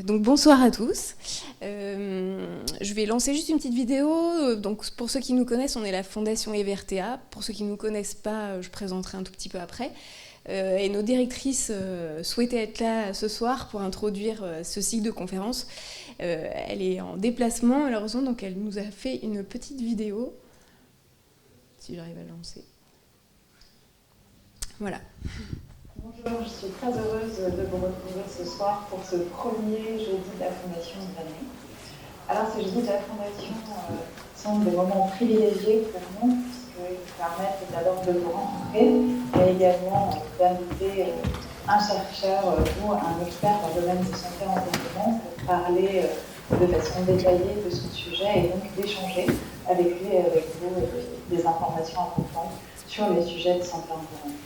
Donc bonsoir à tous. Je vais lancer juste une petite vidéo. Donc pour ceux qui nous connaissent, on est la Fondation EVRTA. Pour ceux qui ne nous connaissent pas, je présenterai un tout petit peu après. Et nos directrices souhaitaient être là ce soir pour introduire ce cycle de conférences. Elle est en déplacement malheureusement, donc elle nous a fait une petite vidéo. Si j'arrive à le lancer. Voilà. Bonjour, je suis très heureuse de vous retrouver ce soir pour ce premier jeudi de la Fondation de l'année. Alors ces jeudis de la Fondation sont des moments privilégiés pour nous, puisqu'ils permettent d'abord de vous rencontrer, mais également d'inviter un chercheur ou un expert dans le domaine de santé environnement pour parler de façon détaillée de son sujet et donc d'échanger avec lui et avec vous des informations importantes sur les sujets de santé environnement.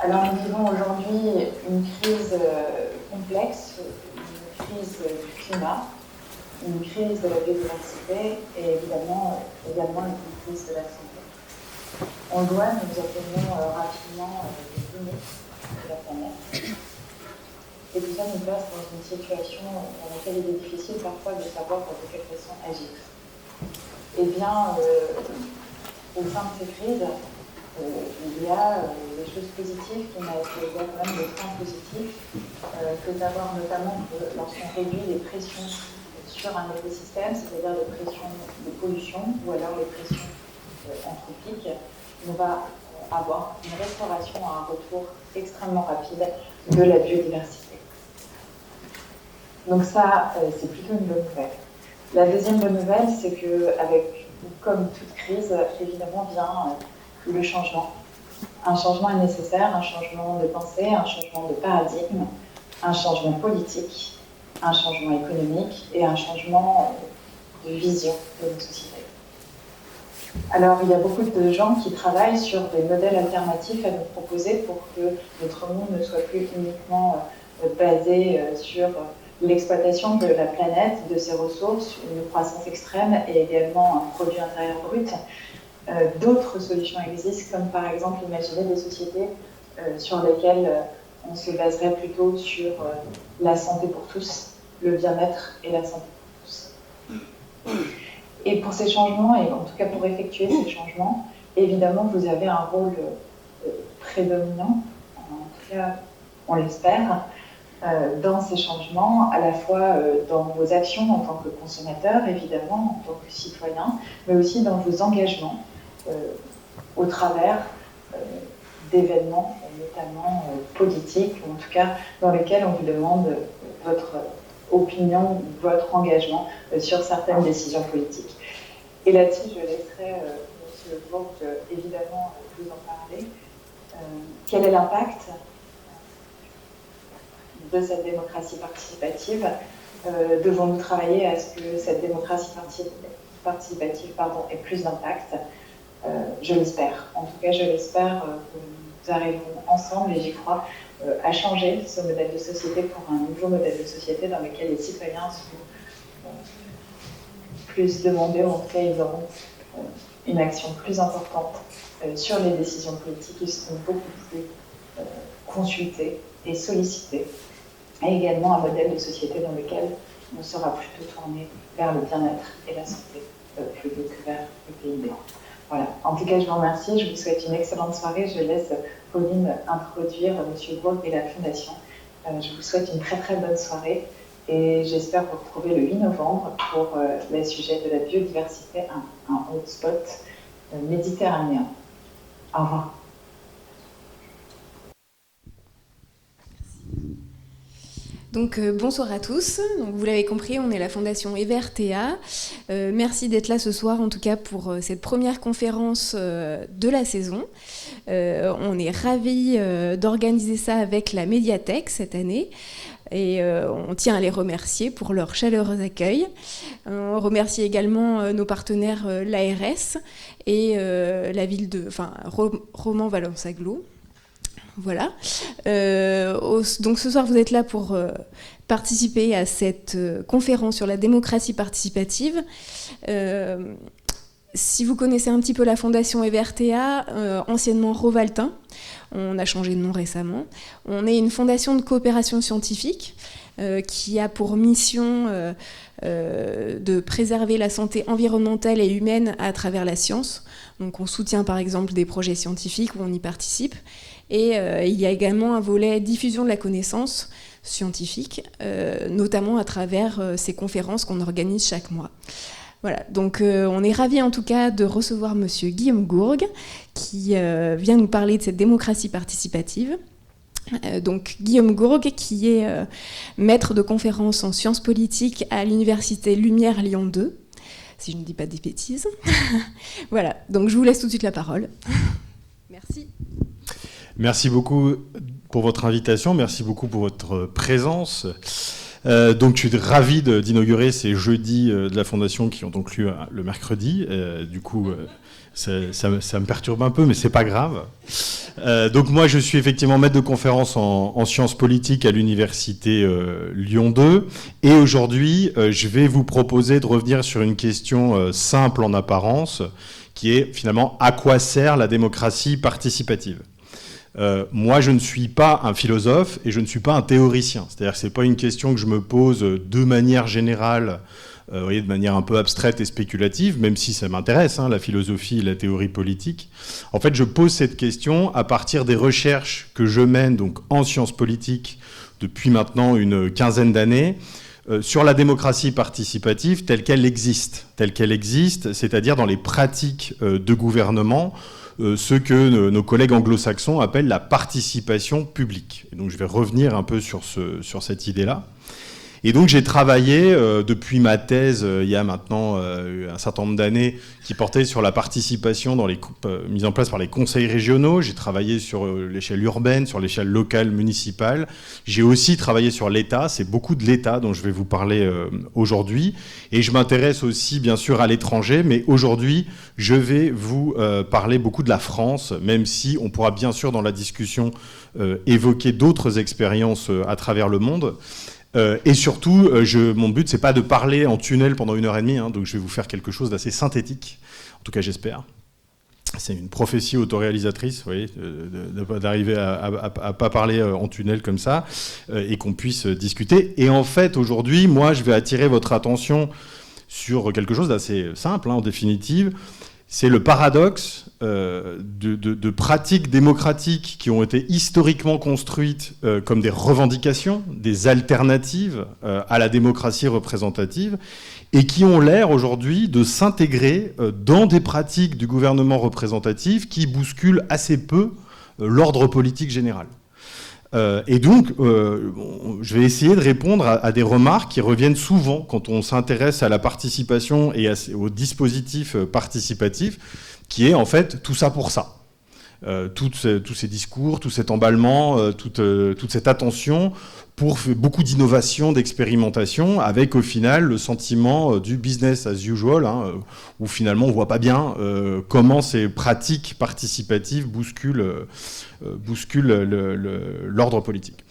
Alors nous vivons aujourd'hui une crise complexe, une crise du climat, une crise de la biodiversité et évidemment également une crise de la santé. On doit, nous obtenir rapidement des limites de la planète. Et tout ça nous place dans une situation dans laquelle il est difficile parfois de savoir de quelle façon agir. Eh bien, au sein de ces crises, il y a des choses positives il y a quand même des points positifs que d'avoir notamment que lorsqu'on réduit les pressions sur un écosystème, c'est-à-dire les pressions de pollution ou alors les pressions anthropiques, on va avoir une restauration à un retour extrêmement rapide de la biodiversité. Donc ça, c'est plutôt une bonne nouvelle. La deuxième bonne nouvelle, c'est que comme toute crise, évidemment vient le changement. Un changement est nécessaire, un changement de pensée, un changement de paradigme, un changement politique, un changement économique et un changement de vision de nos sociétés. Alors, il y a beaucoup de gens qui travaillent sur des modèles alternatifs à nous proposer pour que notre monde ne soit plus uniquement basé sur l'exploitation de la planète, de ses ressources, une croissance extrême et également un produit intérieur brut. D'autres solutions existent, comme par exemple imaginer des sociétés sur lesquelles on se baserait plutôt sur la santé pour tous, le bien-être et la santé pour tous. Et pour ces changements, et en tout cas pour effectuer ces changements, évidemment vous avez un rôle prédominant, en tout cas on l'espère, dans ces changements, à la fois dans vos actions en tant que consommateur, évidemment, en tant que citoyen, mais aussi dans vos engagements au travers d'événements, notamment politiques, ou en tout cas dans lesquels on vous demande votre opinion, votre engagement sur certaines décisions politiques. Et là-dessus, je laisserai M. Vogt évidemment vous en parler. Quel est l'impact de cette démocratie participative? Devons-nous travailler à ce que cette démocratie participative ait plus d'impact? Je l'espère. En tout cas, je l'espère que nous arriverons ensemble, et j'y crois, à changer ce modèle de société pour un nouveau modèle de société dans lequel les citoyens seront plus demandés, en tout cas, ils auront une action plus importante sur les décisions politiques, ils seront beaucoup plus consultés et sollicités, et également un modèle de société dans lequel on sera plutôt tourné vers le bien-être et la santé plutôt que vers le PIB. Voilà. En tout cas, je vous remercie. Je vous souhaite une excellente soirée. Je laisse Pauline introduire M. Vogt et la Fondation. Je vous souhaite une très très bonne soirée et j'espère vous retrouver le 8 novembre pour le sujet de la biodiversité, un hotspot méditerranéen. Au revoir. Donc bonsoir à tous. Donc, vous l'avez compris, on est la Fondation EVRTA. Merci d'être là ce soir, en tout cas pour cette première conférence de la saison. On est ravis d'organiser ça avec la médiathèque cette année. Et on tient à les remercier pour leur chaleureux accueil. On remercie également nos partenaires l'ARS et la ville de Romans-Valence-Aglo. Voilà. Donc ce soir, vous êtes là pour participer à cette conférence sur la démocratie participative. Si vous connaissez un petit peu la fondation EVRTA, anciennement Rovaltin, on a changé de nom récemment, on est une fondation de coopération scientifique qui a pour mission de préserver la santé environnementale et humaine à travers la science. Donc on soutient par exemple des projets scientifiques où on y participe. Et il y a également un volet diffusion de la connaissance scientifique, notamment à travers ces conférences qu'on organise chaque mois. Voilà, donc on est ravis en tout cas de recevoir monsieur Guillaume Gourgue, qui vient nous parler de cette démocratie participative. Donc Guillaume Gourgue, qui est maître de conférences en sciences politiques à l'université Lumière Lyon 2, si je ne dis pas des bêtises. Voilà, donc je vous laisse tout de suite la parole. Merci. Merci beaucoup pour votre invitation, merci beaucoup pour votre présence. Donc je suis ravi d'inaugurer ces jeudis de la Fondation qui ont donc lieu le mercredi. Du coup, ça me perturbe un peu, mais c'est pas grave. Donc moi, je suis effectivement maître de conférence en sciences politiques à l'université Lyon 2. Et aujourd'hui, je vais vous proposer de revenir sur une question simple en apparence, qui est finalement à quoi sert la démocratie participative ? Moi, je ne suis pas un philosophe et je ne suis pas un théoricien. C'est-à-dire que ce n'est pas une question que je me pose de manière générale, vous voyez, de manière un peu abstraite et spéculative, même si ça m'intéresse, la philosophie et la théorie politique. En fait, je pose cette question à partir des recherches que je mène donc, en sciences politiques depuis maintenant une quinzaine d'années, sur la démocratie participative telle qu'elle existe, c'est-à-dire dans les pratiques de gouvernement, ce que nos collègues anglo-saxons appellent la participation publique. Et donc je vais revenir un peu sur cette idée-là. Et donc j'ai travaillé depuis ma thèse, il y a maintenant un certain nombre d'années, qui portait sur la participation dans les mise en place par les conseils régionaux. J'ai travaillé sur l'échelle urbaine, sur l'échelle locale, municipale. J'ai aussi travaillé sur l'État. C'est beaucoup de l'État dont je vais vous parler aujourd'hui. Et je m'intéresse aussi, bien sûr, à l'étranger. Mais aujourd'hui, je vais vous parler beaucoup de la France, même si on pourra bien sûr, dans la discussion, évoquer d'autres expériences à travers le monde. Et surtout, mon but, c'est pas de parler en tunnel pendant 1h30, donc je vais vous faire quelque chose d'assez synthétique, en tout cas j'espère. C'est une prophétie autoréalisatrice, vous voyez, d'arriver à pas parler en tunnel comme ça, et qu'on puisse discuter. Et en fait, aujourd'hui, moi, je vais attirer votre attention sur quelque chose d'assez simple, en définitive. C'est le paradoxe de pratiques démocratiques qui ont été historiquement construites comme des revendications, des alternatives à la démocratie représentative, et qui ont l'air aujourd'hui de s'intégrer dans des pratiques du gouvernement représentatif qui bousculent assez peu l'ordre politique général. Et donc, je vais essayer de répondre à des remarques qui reviennent souvent quand on s'intéresse à la participation et au dispositif participatif, qui est en fait tout ça pour ça. Tous ces discours, tout cet emballement, toute cette attention pour beaucoup d'innovation, d'expérimentation, avec au final le sentiment du business as usual, où finalement on ne voit pas bien comment ces pratiques participatives bousculent l'ordre politique.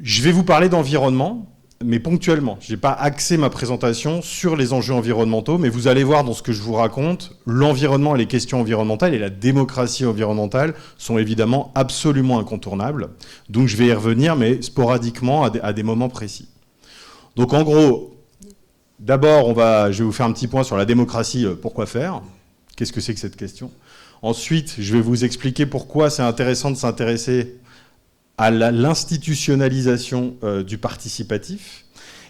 Je vais vous parler d'environnement, mais ponctuellement. Je n'ai pas axé ma présentation sur les enjeux environnementaux, mais vous allez voir dans ce que je vous raconte, l'environnement et les questions environnementales et la démocratie environnementale sont évidemment absolument incontournables. Donc je vais y revenir, mais sporadiquement à des moments précis. Donc en gros, d'abord, je vais vous faire un petit point sur la démocratie, pourquoi faire ? Qu'est-ce que c'est que cette question ? Ensuite, je vais vous expliquer pourquoi c'est intéressant de s'intéresser à l'institutionnalisation du participatif.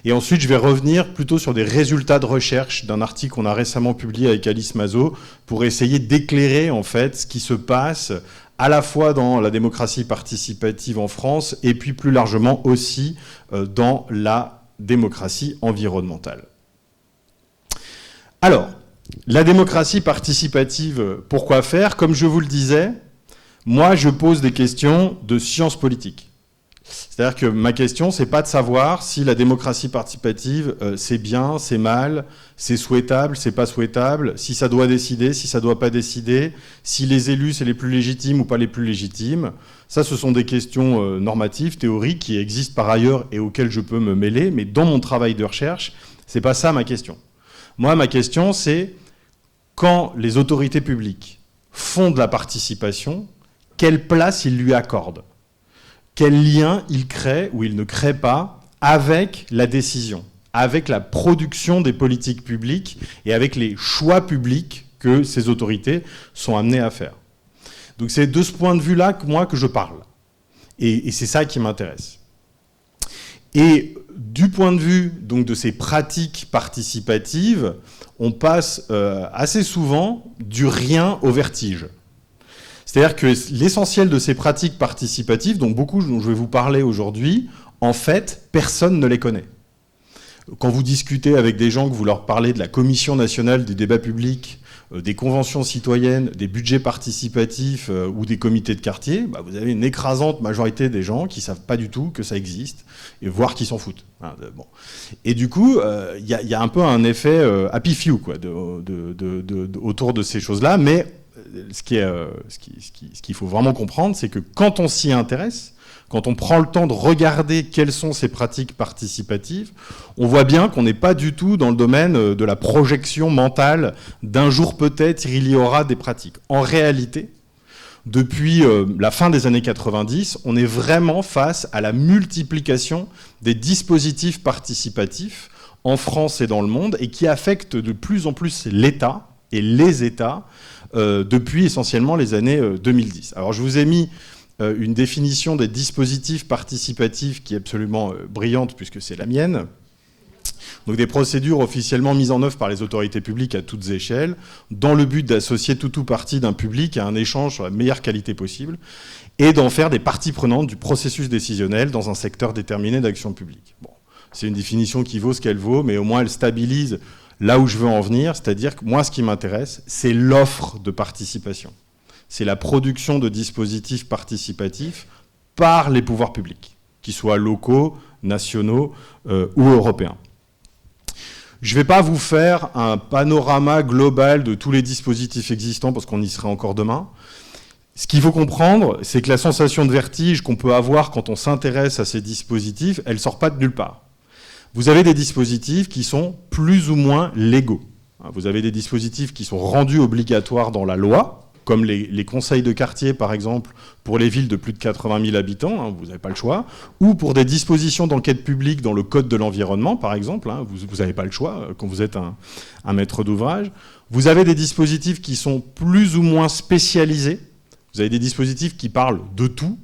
Et ensuite, je vais revenir plutôt sur des résultats de recherche d'un article qu'on a récemment publié avec Alice Mazot pour essayer d'éclairer en fait ce qui se passe à la fois dans la démocratie participative en France et puis plus largement aussi dans la démocratie environnementale. Alors, la démocratie participative, pourquoi faire ? Comme je vous le disais, moi, je pose des questions de sciences politiques. C'est-à-dire que ma question, c'est pas de savoir si la démocratie participative, c'est bien, c'est mal, c'est souhaitable, c'est pas souhaitable, si ça doit décider, si ça doit pas décider, si les élus, c'est les plus légitimes ou pas les plus légitimes. Ça, ce sont des questions normatives, théoriques, qui existent par ailleurs et auxquelles je peux me mêler, mais dans mon travail de recherche, c'est pas ça ma question. Moi, ma question, c'est quand les autorités publiques font de la participation, quelle place ils lui accordent, quel lien ils créent ou ils ne créent pas avec la décision, avec la production des politiques publiques et avec les choix publics que ces autorités sont amenées à faire. Donc c'est de ce point de vue-là que je parle. Et c'est ça qui m'intéresse. Et du point de vue donc, de ces pratiques participatives, on passe assez souvent du rien au vertige. C'est-à-dire que l'essentiel de ces pratiques participatives, dont beaucoup dont je vais vous parler aujourd'hui, en fait, personne ne les connaît. Quand vous discutez avec des gens, que vous leur parlez de la Commission nationale des débats publics, des conventions citoyennes, des budgets participatifs ou des comités de quartier, bah vous avez une écrasante majorité des gens qui ne savent pas du tout que ça existe, et voire qui s'en foutent. Bon. Et du coup, il y a un peu un effet happy few quoi, autour de ces choses-là, mais ce qu'il faut vraiment comprendre, c'est que quand on s'y intéresse, quand on prend le temps de regarder quelles sont ces pratiques participatives, on voit bien qu'on n'est pas du tout dans le domaine de la projection mentale d'un jour peut-être il y aura des pratiques. En réalité, depuis la fin des années 90, on est vraiment face à la multiplication des dispositifs participatifs en France et dans le monde et qui affectent de plus en plus l'État et les États depuis essentiellement les années 2010. Alors je vous ai mis une définition des dispositifs participatifs qui est absolument brillante puisque c'est la mienne. Donc des procédures officiellement mises en œuvre par les autorités publiques à toutes échelles dans le but d'associer tout ou partie d'un public à un échange sur la meilleure qualité possible et d'en faire des parties prenantes du processus décisionnel dans un secteur déterminé d'action publique. Bon, c'est une définition qui vaut ce qu'elle vaut, mais au moins elle stabilise là où je veux en venir, c'est-à-dire que moi ce qui m'intéresse, c'est l'offre de participation. C'est la production de dispositifs participatifs par les pouvoirs publics, qu'ils soient locaux, nationaux ou européens. Je ne vais pas vous faire un panorama global de tous les dispositifs existants, parce qu'on y sera encore demain. Ce qu'il faut comprendre, c'est que la sensation de vertige qu'on peut avoir quand on s'intéresse à ces dispositifs, elle ne sort pas de nulle part. Vous avez des dispositifs qui sont plus ou moins légaux. Vous avez des dispositifs qui sont rendus obligatoires dans la loi, comme les conseils de quartier, par exemple, pour les villes de plus de 80 000 habitants, vous n'avez pas le choix, ou pour des dispositions d'enquête publique dans le Code de l'environnement, par exemple, vous n'avez pas le choix quand vous êtes un maître d'ouvrage. Vous avez des dispositifs qui sont plus ou moins spécialisés. Vous avez des dispositifs qui parlent de tout,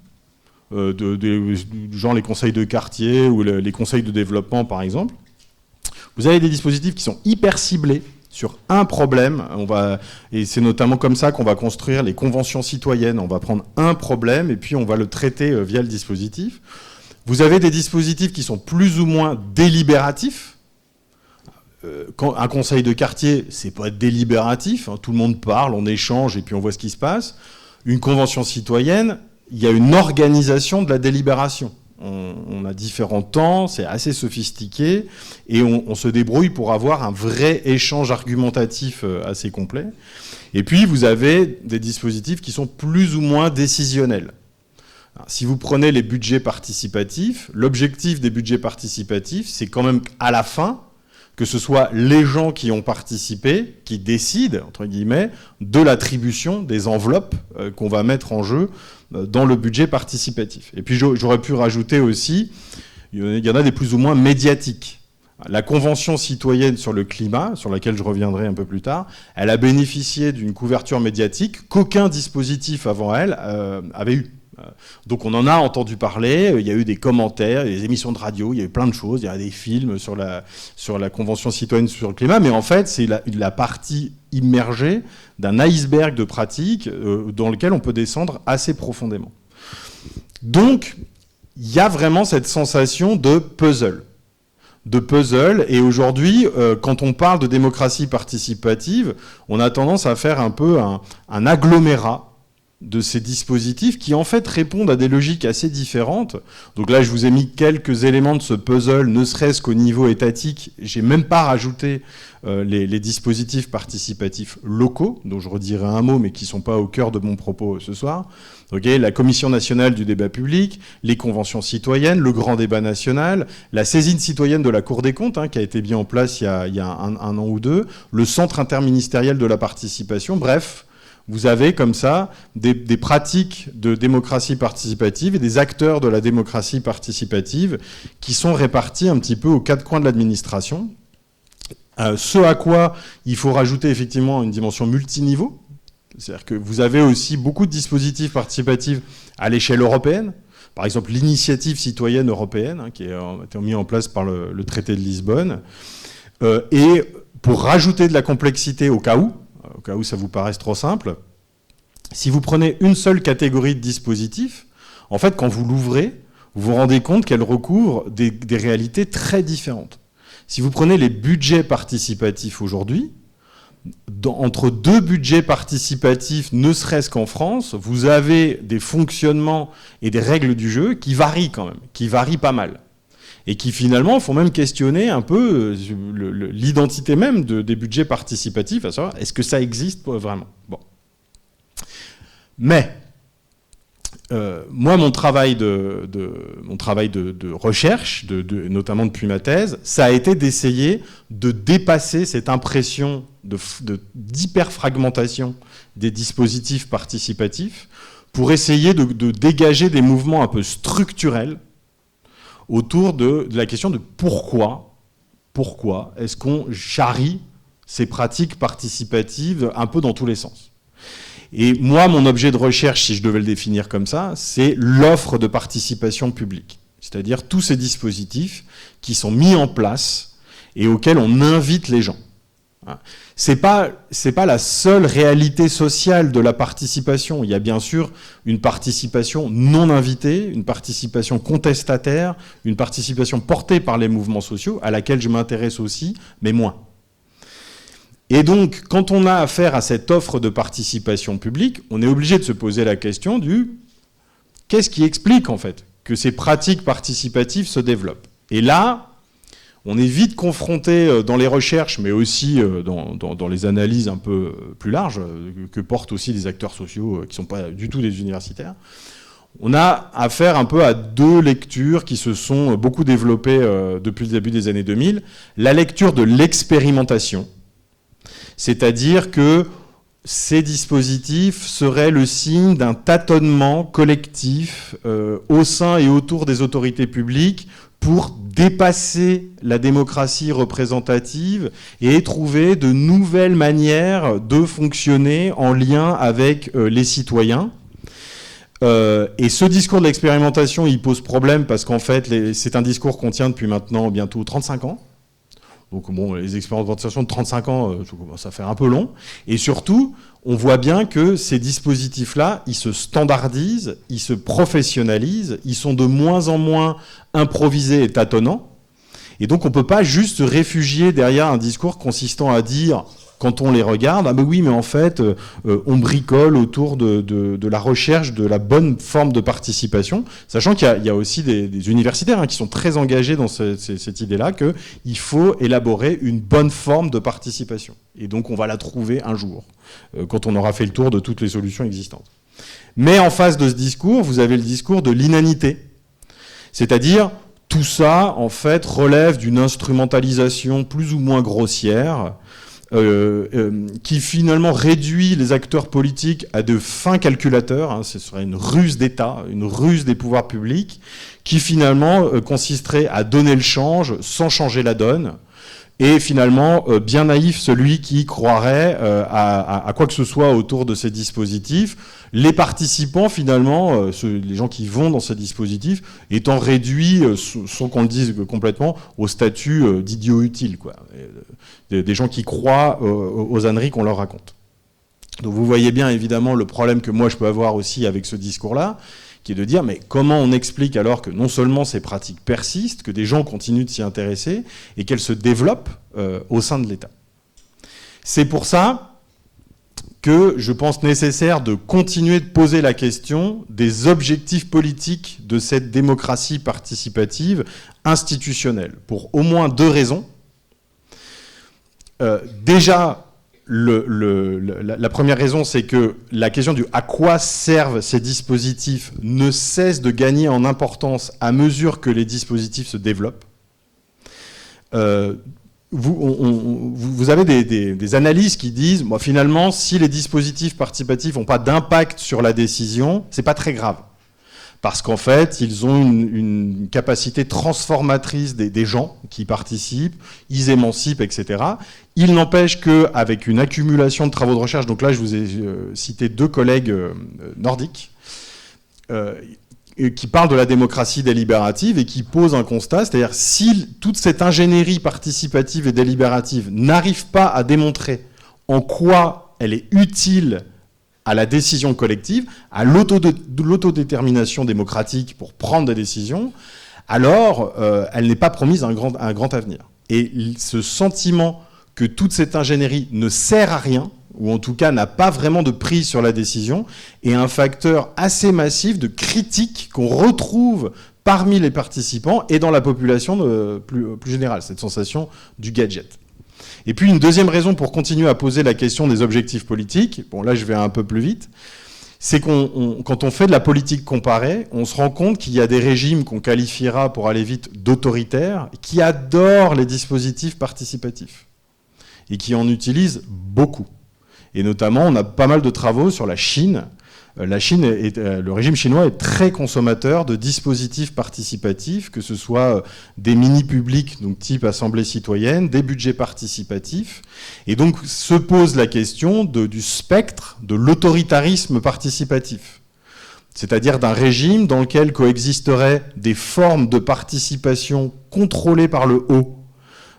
genre les conseils de quartier ou les conseils de développement, par exemple. Vous avez des dispositifs qui sont hyper ciblés sur un problème, et c'est notamment comme ça qu'on va construire les conventions citoyennes. On va prendre un problème et puis on va le traiter via le dispositif. Vous avez des dispositifs qui sont plus ou moins délibératifs. Un conseil de quartier, c'est pas délibératif, tout le monde parle, on échange et puis on voit ce qui se passe. Une convention citoyenne, il y a une organisation de la délibération. On a différents temps, c'est assez sophistiqué, et on se débrouille pour avoir un vrai échange argumentatif assez complet. Et puis, vous avez des dispositifs qui sont plus ou moins décisionnels. Alors, si vous prenez les budgets participatifs, l'objectif des budgets participatifs, c'est quand même à la fin que ce soit les gens qui ont participé, qui décident, entre guillemets, de l'attribution des enveloppes qu'on va mettre en jeu dans le budget participatif. Et puis j'aurais pu rajouter aussi, il y en a des plus ou moins médiatiques. La Convention citoyenne sur le climat, sur laquelle je reviendrai un peu plus tard, elle a bénéficié d'une couverture médiatique qu'aucun dispositif avant elle avait eu. Donc on en a entendu parler, il y a eu des commentaires, des émissions de radio, il y a eu plein de choses, il y a des films sur la Convention citoyenne sur le climat, mais en fait c'est la partie immergée d'un iceberg de pratiques dans lequel on peut descendre assez profondément. Donc il y a vraiment cette sensation de puzzle. Et aujourd'hui, quand on parle de démocratie participative, on a tendance à faire un peu un agglomérat de ces dispositifs qui en fait répondent à des logiques assez différentes. Donc là, je vous ai mis quelques éléments de ce puzzle, ne serait-ce qu'au niveau étatique. J'ai même pas rajouté les dispositifs participatifs locaux, dont je redirai un mot, mais qui sont pas au cœur de mon propos ce soir. Okay, la Commission nationale du débat public, les conventions citoyennes, le grand débat national, la saisine citoyenne de la Cour des comptes, qui a été mis en place il y a un an ou deux, le centre interministériel de la participation, bref. Vous avez comme ça des pratiques de démocratie participative et des acteurs de la démocratie participative qui sont répartis un petit peu aux quatre coins de l'administration. Ce à quoi il faut rajouter effectivement une dimension multiniveau. C'est-à-dire que vous avez aussi beaucoup de dispositifs participatifs à l'échelle européenne. Par exemple, l'initiative citoyenne européenne, qui a été mise en place par le traité de Lisbonne. Et pour rajouter de la complexité au cas où ça vous paraisse trop simple, si vous prenez une seule catégorie de dispositifs, en fait, quand vous l'ouvrez, vous vous rendez compte qu'elle recouvre des réalités très différentes. Si vous prenez les budgets participatifs aujourd'hui, entre deux budgets participatifs, ne serait-ce qu'en France, vous avez des fonctionnements et des règles du jeu qui varient quand même, qui varient pas mal. Et qui finalement font même questionner un peu l'identité même des budgets participatifs, à savoir, est-ce que ça existe vraiment ? Bon. Mais, moi, mon travail de recherche, notamment depuis ma thèse, ça a été d'essayer de dépasser cette impression d'hyperfragmentation des dispositifs participatifs pour essayer de dégager des mouvements un peu structurels autour de la question de pourquoi est-ce qu'on charrie ces pratiques participatives un peu dans tous les sens. Et moi, mon objet de recherche, si je devais le définir comme ça, c'est l'offre de participation publique. C'est-à-dire tous ces dispositifs qui sont mis en place et auxquels on invite les gens. C'est pas la seule réalité sociale de la participation. Il y a bien sûr une participation non invitée, une participation contestataire, une participation portée par les mouvements sociaux, à laquelle je m'intéresse aussi, mais moins. Et donc, quand on a affaire à cette offre de participation publique, on est obligé de se poser la question du qu'est-ce qui explique en fait que ces pratiques participatives se développent. Et là, on est vite confronté dans les recherches, mais aussi dans les analyses un peu plus larges, que portent aussi des acteurs sociaux qui ne sont pas du tout des universitaires. On a affaire un peu à deux lectures qui se sont beaucoup développées depuis le début des années 2000. La lecture de l'expérimentation, c'est-à-dire que ces dispositifs seraient le signe d'un tâtonnement collectif au sein et autour des autorités publiques pour dépasser la démocratie représentative et trouver de nouvelles manières de fonctionner en lien avec les citoyens. Et ce discours de l'expérimentation, il pose problème parce qu'en fait, c'est un discours qu'on tient depuis maintenant bientôt 35 ans. Donc bon, les expérimentations de 35 ans, ça commence à faire un peu long. Et surtout, on voit bien que ces dispositifs-là, ils se standardisent, ils se professionnalisent, ils sont de moins en moins improvisés et tâtonnants. Et donc on ne peut pas juste se réfugier derrière un discours consistant à dire, quand on les regarde, ah ben oui, mais en fait, on bricole autour de la recherche de la bonne forme de participation, sachant qu'il y a aussi des universitaires qui sont très engagés dans cette idée-là, qu'il faut élaborer une bonne forme de participation. Et donc on va la trouver un jour, quand on aura fait le tour de toutes les solutions existantes. Mais en face de ce discours, vous avez le discours de l'inanité, c'est-à-dire tout ça, en fait, relève d'une instrumentalisation plus ou moins grossière, qui finalement réduit les acteurs politiques à de fins calculateurs, ce serait une ruse d'État, une ruse des pouvoirs publics, qui finalement consisterait à donner le change sans changer la donne, et finalement bien naïf celui qui croirait à quoi que ce soit autour de ces dispositifs, les participants finalement, les gens qui vont dans ces dispositifs, étant réduits, sans qu'on le dise complètement, au statut d'idiots utiles, quoi. Des gens qui croient aux âneries qu'on leur raconte. Donc vous voyez bien évidemment le problème que moi je peux avoir aussi avec ce discours-là, qui est de dire mais comment on explique alors que non seulement ces pratiques persistent, que des gens continuent de s'y intéresser et qu'elles se développent au sein de l'État. C'est pour ça que je pense nécessaire de continuer de poser la question des objectifs politiques de cette démocratie participative institutionnelle, pour au moins 2 raisons. Déjà, la première raison, c'est que la question du à quoi servent ces dispositifs ne cesse de gagner en importance à mesure que les dispositifs se développent. Vous avez des analyses qui disent, bon, finalement, si les dispositifs participatifs n'ont pas d'impact sur la décision, c'est pas très grave. Parce qu'en fait, ils ont une capacité transformatrice des gens qui participent, ils émancipent, etc. Il n'empêche qu'avec une accumulation de travaux de recherche, donc là, je vous ai cité 2 collègues nordiques, qui parlent de la démocratie délibérative et qui posent un constat, c'est-à-dire si toute cette ingénierie participative et délibérative n'arrive pas à démontrer en quoi elle est utile à la décision collective, à l'autodétermination démocratique pour prendre des décisions, alors elle n'est pas promise un grand avenir. Et ce sentiment que toute cette ingénierie ne sert à rien, ou en tout cas n'a pas vraiment de prise sur la décision, est un facteur assez massif de critique qu'on retrouve parmi les participants et dans la population plus générale, cette sensation du gadget. Et puis une deuxième raison pour continuer à poser la question des objectifs politiques, bon là je vais un peu plus vite, c'est quand on fait de la politique comparée, on se rend compte qu'il y a des régimes qu'on qualifiera, pour aller vite, d'autoritaires, qui adorent les dispositifs participatifs et qui en utilisent beaucoup. Et notamment, on a pas mal de travaux sur la Chine. Le régime chinois est très consommateur de dispositifs participatifs, que ce soit des mini-publics, donc type assemblée citoyenne, des budgets participatifs. Et donc se pose la question du spectre de l'autoritarisme participatif. C'est-à-dire d'un régime dans lequel coexisteraient des formes de participation contrôlées par le haut,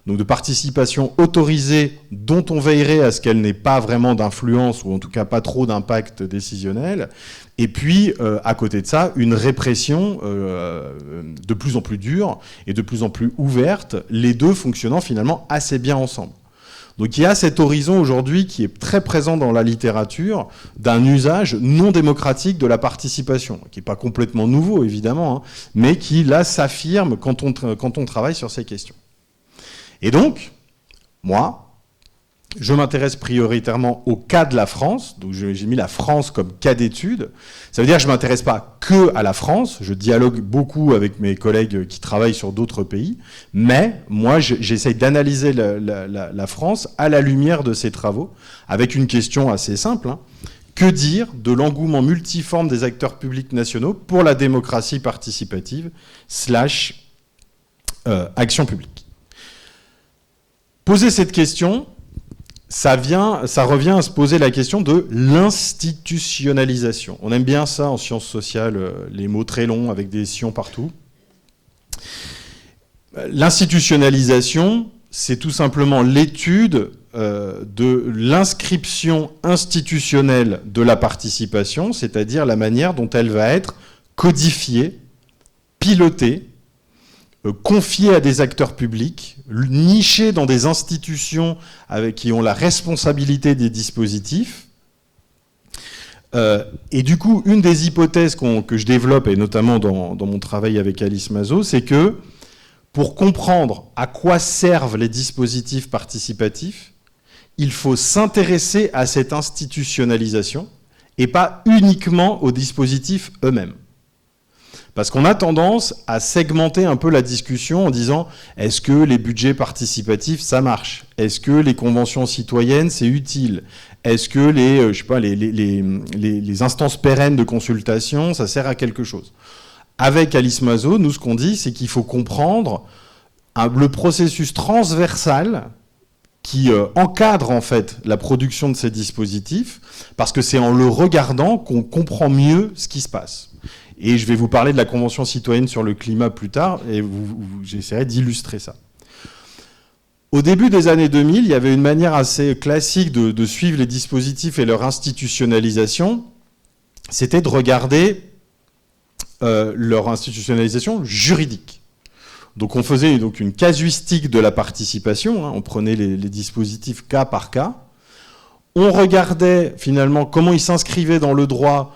donc de participation autorisée dont on veillerait à ce qu'elle n'ait pas vraiment d'influence ou en tout cas pas trop d'impact décisionnel. Et puis, à côté de ça, une répression de plus en plus dure et de plus en plus ouverte, les deux fonctionnant finalement assez bien ensemble. Donc il y a cet horizon aujourd'hui qui est très présent dans la littérature d'un usage non démocratique de la participation, qui n'est pas complètement nouveau évidemment, hein, mais qui là s'affirme quand on travaille sur ces questions. Et donc, moi, je m'intéresse prioritairement au cas de la France, donc j'ai mis la France comme cas d'étude. Ça veut dire que je ne m'intéresse pas que à la France, je dialogue beaucoup avec mes collègues qui travaillent sur d'autres pays, mais moi j'essaye d'analyser la France à la lumière de ces travaux, avec une question assez simple, hein. Que dire de l'engouement multiforme des acteurs publics nationaux pour la démocratie participative / action publique? Poser cette question, ça revient à se poser la question de l'institutionnalisation. On aime bien ça en sciences sociales, les mots très longs avec des sions partout. L'institutionnalisation, c'est tout simplement l'étude de l'inscription institutionnelle de la participation, c'est-à-dire la manière dont elle va être codifiée, pilotée, confiée à des acteurs publics, nichée dans des institutions qui ont la responsabilité des dispositifs. Et du coup, une des hypothèses que je développe, et notamment dans mon travail avec Alice Mazeau, c'est que pour comprendre à quoi servent les dispositifs participatifs, il faut s'intéresser à cette institutionnalisation et pas uniquement aux dispositifs eux-mêmes. Parce qu'on a tendance à segmenter un peu la discussion en disant « Est-ce que les budgets participatifs, ça marche ? Est-ce que les conventions citoyennes, c'est utile ? Est-ce que les instances pérennes de consultation, ça sert à quelque chose ?» Avec Alice Mazeau, nous, ce qu'on dit, c'est qu'il faut comprendre le processus transversal qui encadre en fait la production de ces dispositifs, parce que c'est en le regardant qu'on comprend mieux ce qui se passe. Et je vais vous parler de la Convention citoyenne sur le climat plus tard, et j'essaierai d'illustrer ça. Au début des années 2000, il y avait une manière assez classique de suivre les dispositifs et leur institutionnalisation, c'était de regarder leur institutionnalisation juridique. Donc on faisait donc une casuistique de la participation, hein, on prenait les dispositifs cas par cas, On regardait finalement comment ils s'inscrivaient dans le droit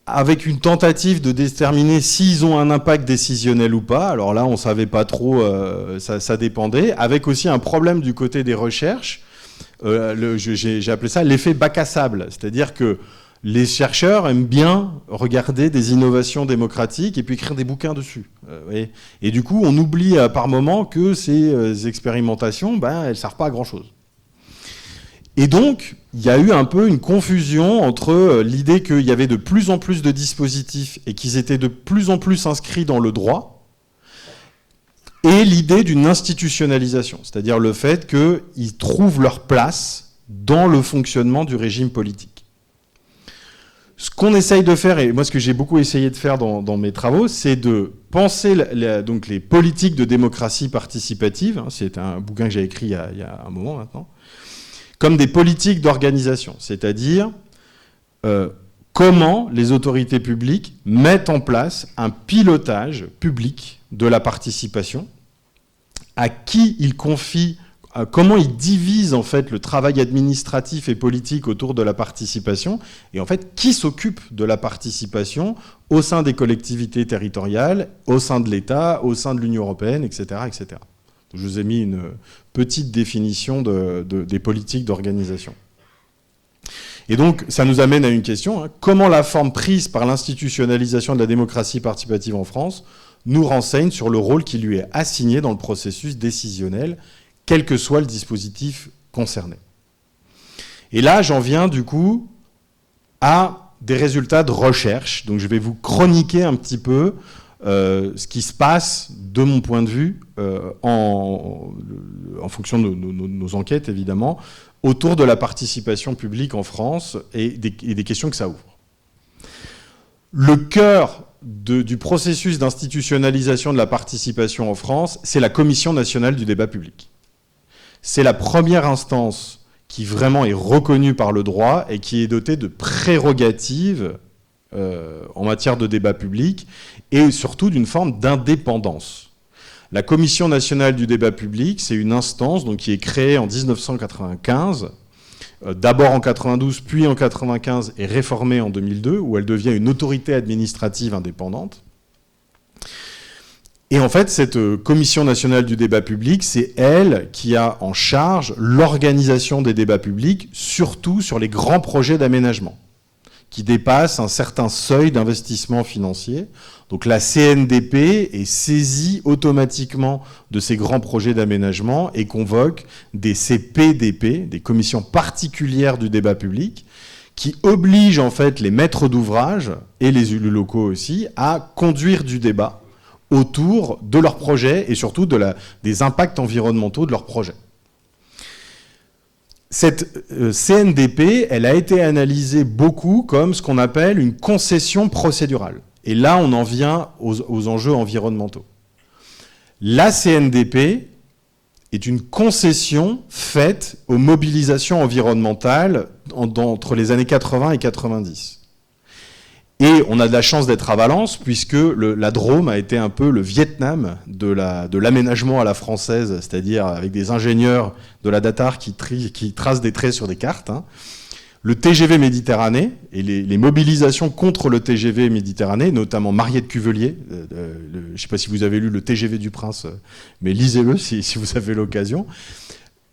avec une tentative de déterminer s'ils ont un impact décisionnel ou pas. Alors là, on ne savait pas trop, ça dépendait. Avec aussi un problème du côté des recherches, j'ai appelé ça l'effet bac à sable. C'est-à-dire que les chercheurs aiment bien regarder des innovations démocratiques et puis écrire des bouquins dessus. Et du coup, on oublie par moment que ces expérimentations, elles ne servent pas à grand-chose. Et donc, il y a eu un peu une confusion entre l'idée qu'il y avait de plus en plus de dispositifs et qu'ils étaient de plus en plus inscrits dans le droit, et l'idée d'une institutionnalisation, c'est-à-dire le fait qu'ils trouvent leur place dans le fonctionnement du régime politique. Ce qu'on essaye de faire, et moi ce que j'ai beaucoup essayé de faire dans mes travaux, c'est de penser donc les politiques de démocratie participative, c'est un bouquin que j'ai écrit il y a un moment maintenant, comme des politiques d'organisation, c'est-à-dire comment les autorités publiques mettent en place un pilotage public de la participation, à qui ils confient, comment ils divisent en fait le travail administratif et politique autour de la participation, et en fait qui s'occupe de la participation au sein des collectivités territoriales, au sein de l'État, au sein de l'Union européenne, etc., etc. Je vous ai mis une petite définition des politiques d'organisation. Et donc, ça nous amène à une question. Comment la forme prise par l'institutionnalisation de la démocratie participative en France nous renseigne sur le rôle qui lui est assigné dans le processus décisionnel, quel que soit le dispositif concerné. Et là, j'en viens du coup à des résultats de recherche. Donc, je vais vous chroniquer un petit peu ce qui se passe, de mon point de vue, en fonction de nos enquêtes, évidemment, autour de la participation publique en France et des questions que ça ouvre. Le cœur du processus d'institutionnalisation de la participation en France, c'est la Commission nationale du débat public. C'est la première instance qui vraiment est reconnue par le droit et qui est dotée de prérogatives en matière de débat public et surtout d'une forme d'indépendance. La Commission nationale du débat public, c'est une instance donc, qui est créée en 1995, d'abord en 92, puis en 95 et réformée en 2002, où elle devient une autorité administrative indépendante. Et en fait, cette Commission nationale du débat public, c'est elle qui a en charge l'organisation des débats publics, surtout sur les grands projets d'aménagement, qui dépassent un certain seuil d'investissement financier. Donc la CNDP est saisie automatiquement de ces grands projets d'aménagement et convoque des CPDP, des commissions particulières du débat public, qui obligent en fait les maîtres d'ouvrage et les élus locaux aussi à conduire du débat autour de leurs projets et surtout des impacts environnementaux de leurs projets. Cette CNDP, elle a été analysée beaucoup comme ce qu'on appelle une concession procédurale. Et là, on en vient aux enjeux environnementaux. La CNDP est une concession faite aux mobilisations environnementales entre les années 80 et 90. Et on a de la chance d'être à Valence, puisque la Drôme a été un peu le Vietnam de l'aménagement à la française, c'est-à-dire avec des ingénieurs de la DATAR qui tracent des traits sur des cartes. Le TGV Méditerranée et les mobilisations contre le TGV Méditerranée, notamment Mariette Cuvelier. Je ne sais pas si vous avez lu le TGV du Prince, mais lisez-le si vous avez l'occasion.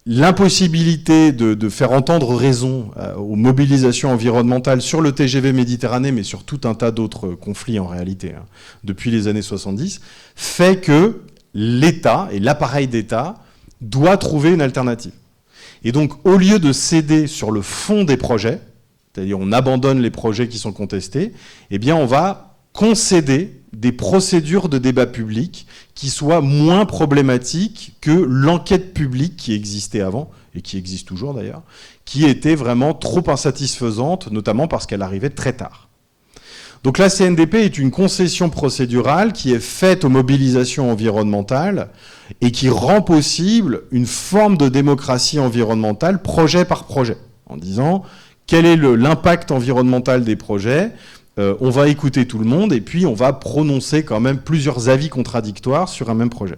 L'impossibilité de faire entendre raison aux mobilisations environnementales sur le TGV Méditerranée, mais sur tout un tas d'autres conflits en réalité, depuis les années 70, fait que l'État et l'appareil d'État doit trouver une alternative. Et donc, au lieu de céder sur le fond des projets, c'est-à-dire on abandonne les projets qui sont contestés, eh bien on va concéder des procédures de débat public qui soient moins problématiques que l'enquête publique qui existait avant, et qui existe toujours d'ailleurs, qui était vraiment trop insatisfaisante, notamment parce qu'elle arrivait très tard. Donc la CNDP est une concession procédurale qui est faite aux mobilisations environnementales et qui rend possible une forme de démocratie environnementale projet par projet, en disant quel est l'impact environnemental des projets. On va écouter tout le monde et puis on va prononcer quand même plusieurs avis contradictoires sur un même projet.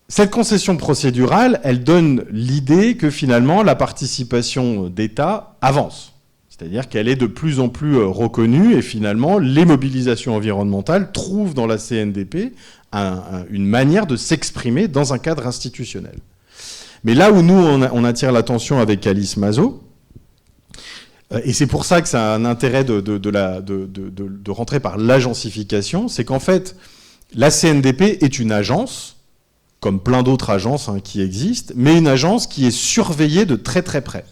Cette concession procédurale, elle donne l'idée que finalement la participation d'État avance. C'est-à-dire qu'elle est de plus en plus reconnue et finalement les mobilisations environnementales trouvent dans la CNDP une manière de s'exprimer dans un cadre institutionnel. Mais là où nous, on attire l'attention avec Alice Mazot, et c'est pour ça que ça a un intérêt de rentrer par l'agencification, c'est qu'en fait, la CNDP est une agence, comme plein d'autres agences qui existent, mais une agence qui est surveillée de très très près.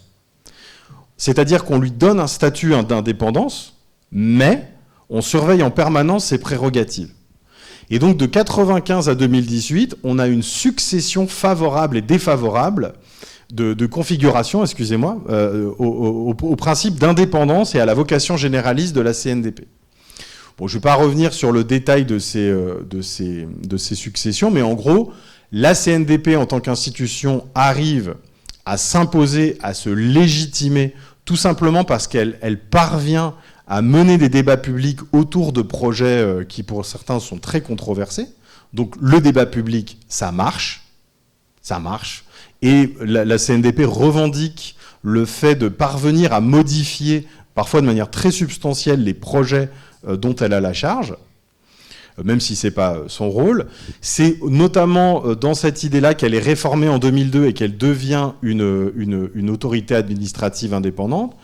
C'est-à-dire qu'on lui donne un statut d'indépendance, mais on surveille en permanence ses prérogatives. Et donc de 1995 à 2018, on a une succession favorable et défavorable de configuration, excusez-moi, au principe d'indépendance et à la vocation généraliste de la CNDP. Bon, je ne vais pas revenir sur le détail de ces successions, mais en gros, la CNDP en tant qu'institution arrive à s'imposer, à se légitimer, tout simplement parce qu'elle parvient à mener des débats publics autour de projets qui, pour certains, sont très controversés. Donc le débat public, ça marche. Et la CNDP revendique le fait de parvenir à modifier, parfois de manière très substantielle, les projets dont elle a la charge, même si ce n'est pas son rôle. C'est notamment dans cette idée-là qu'elle est réformée en 2002 et qu'elle devient une autorité administrative indépendante.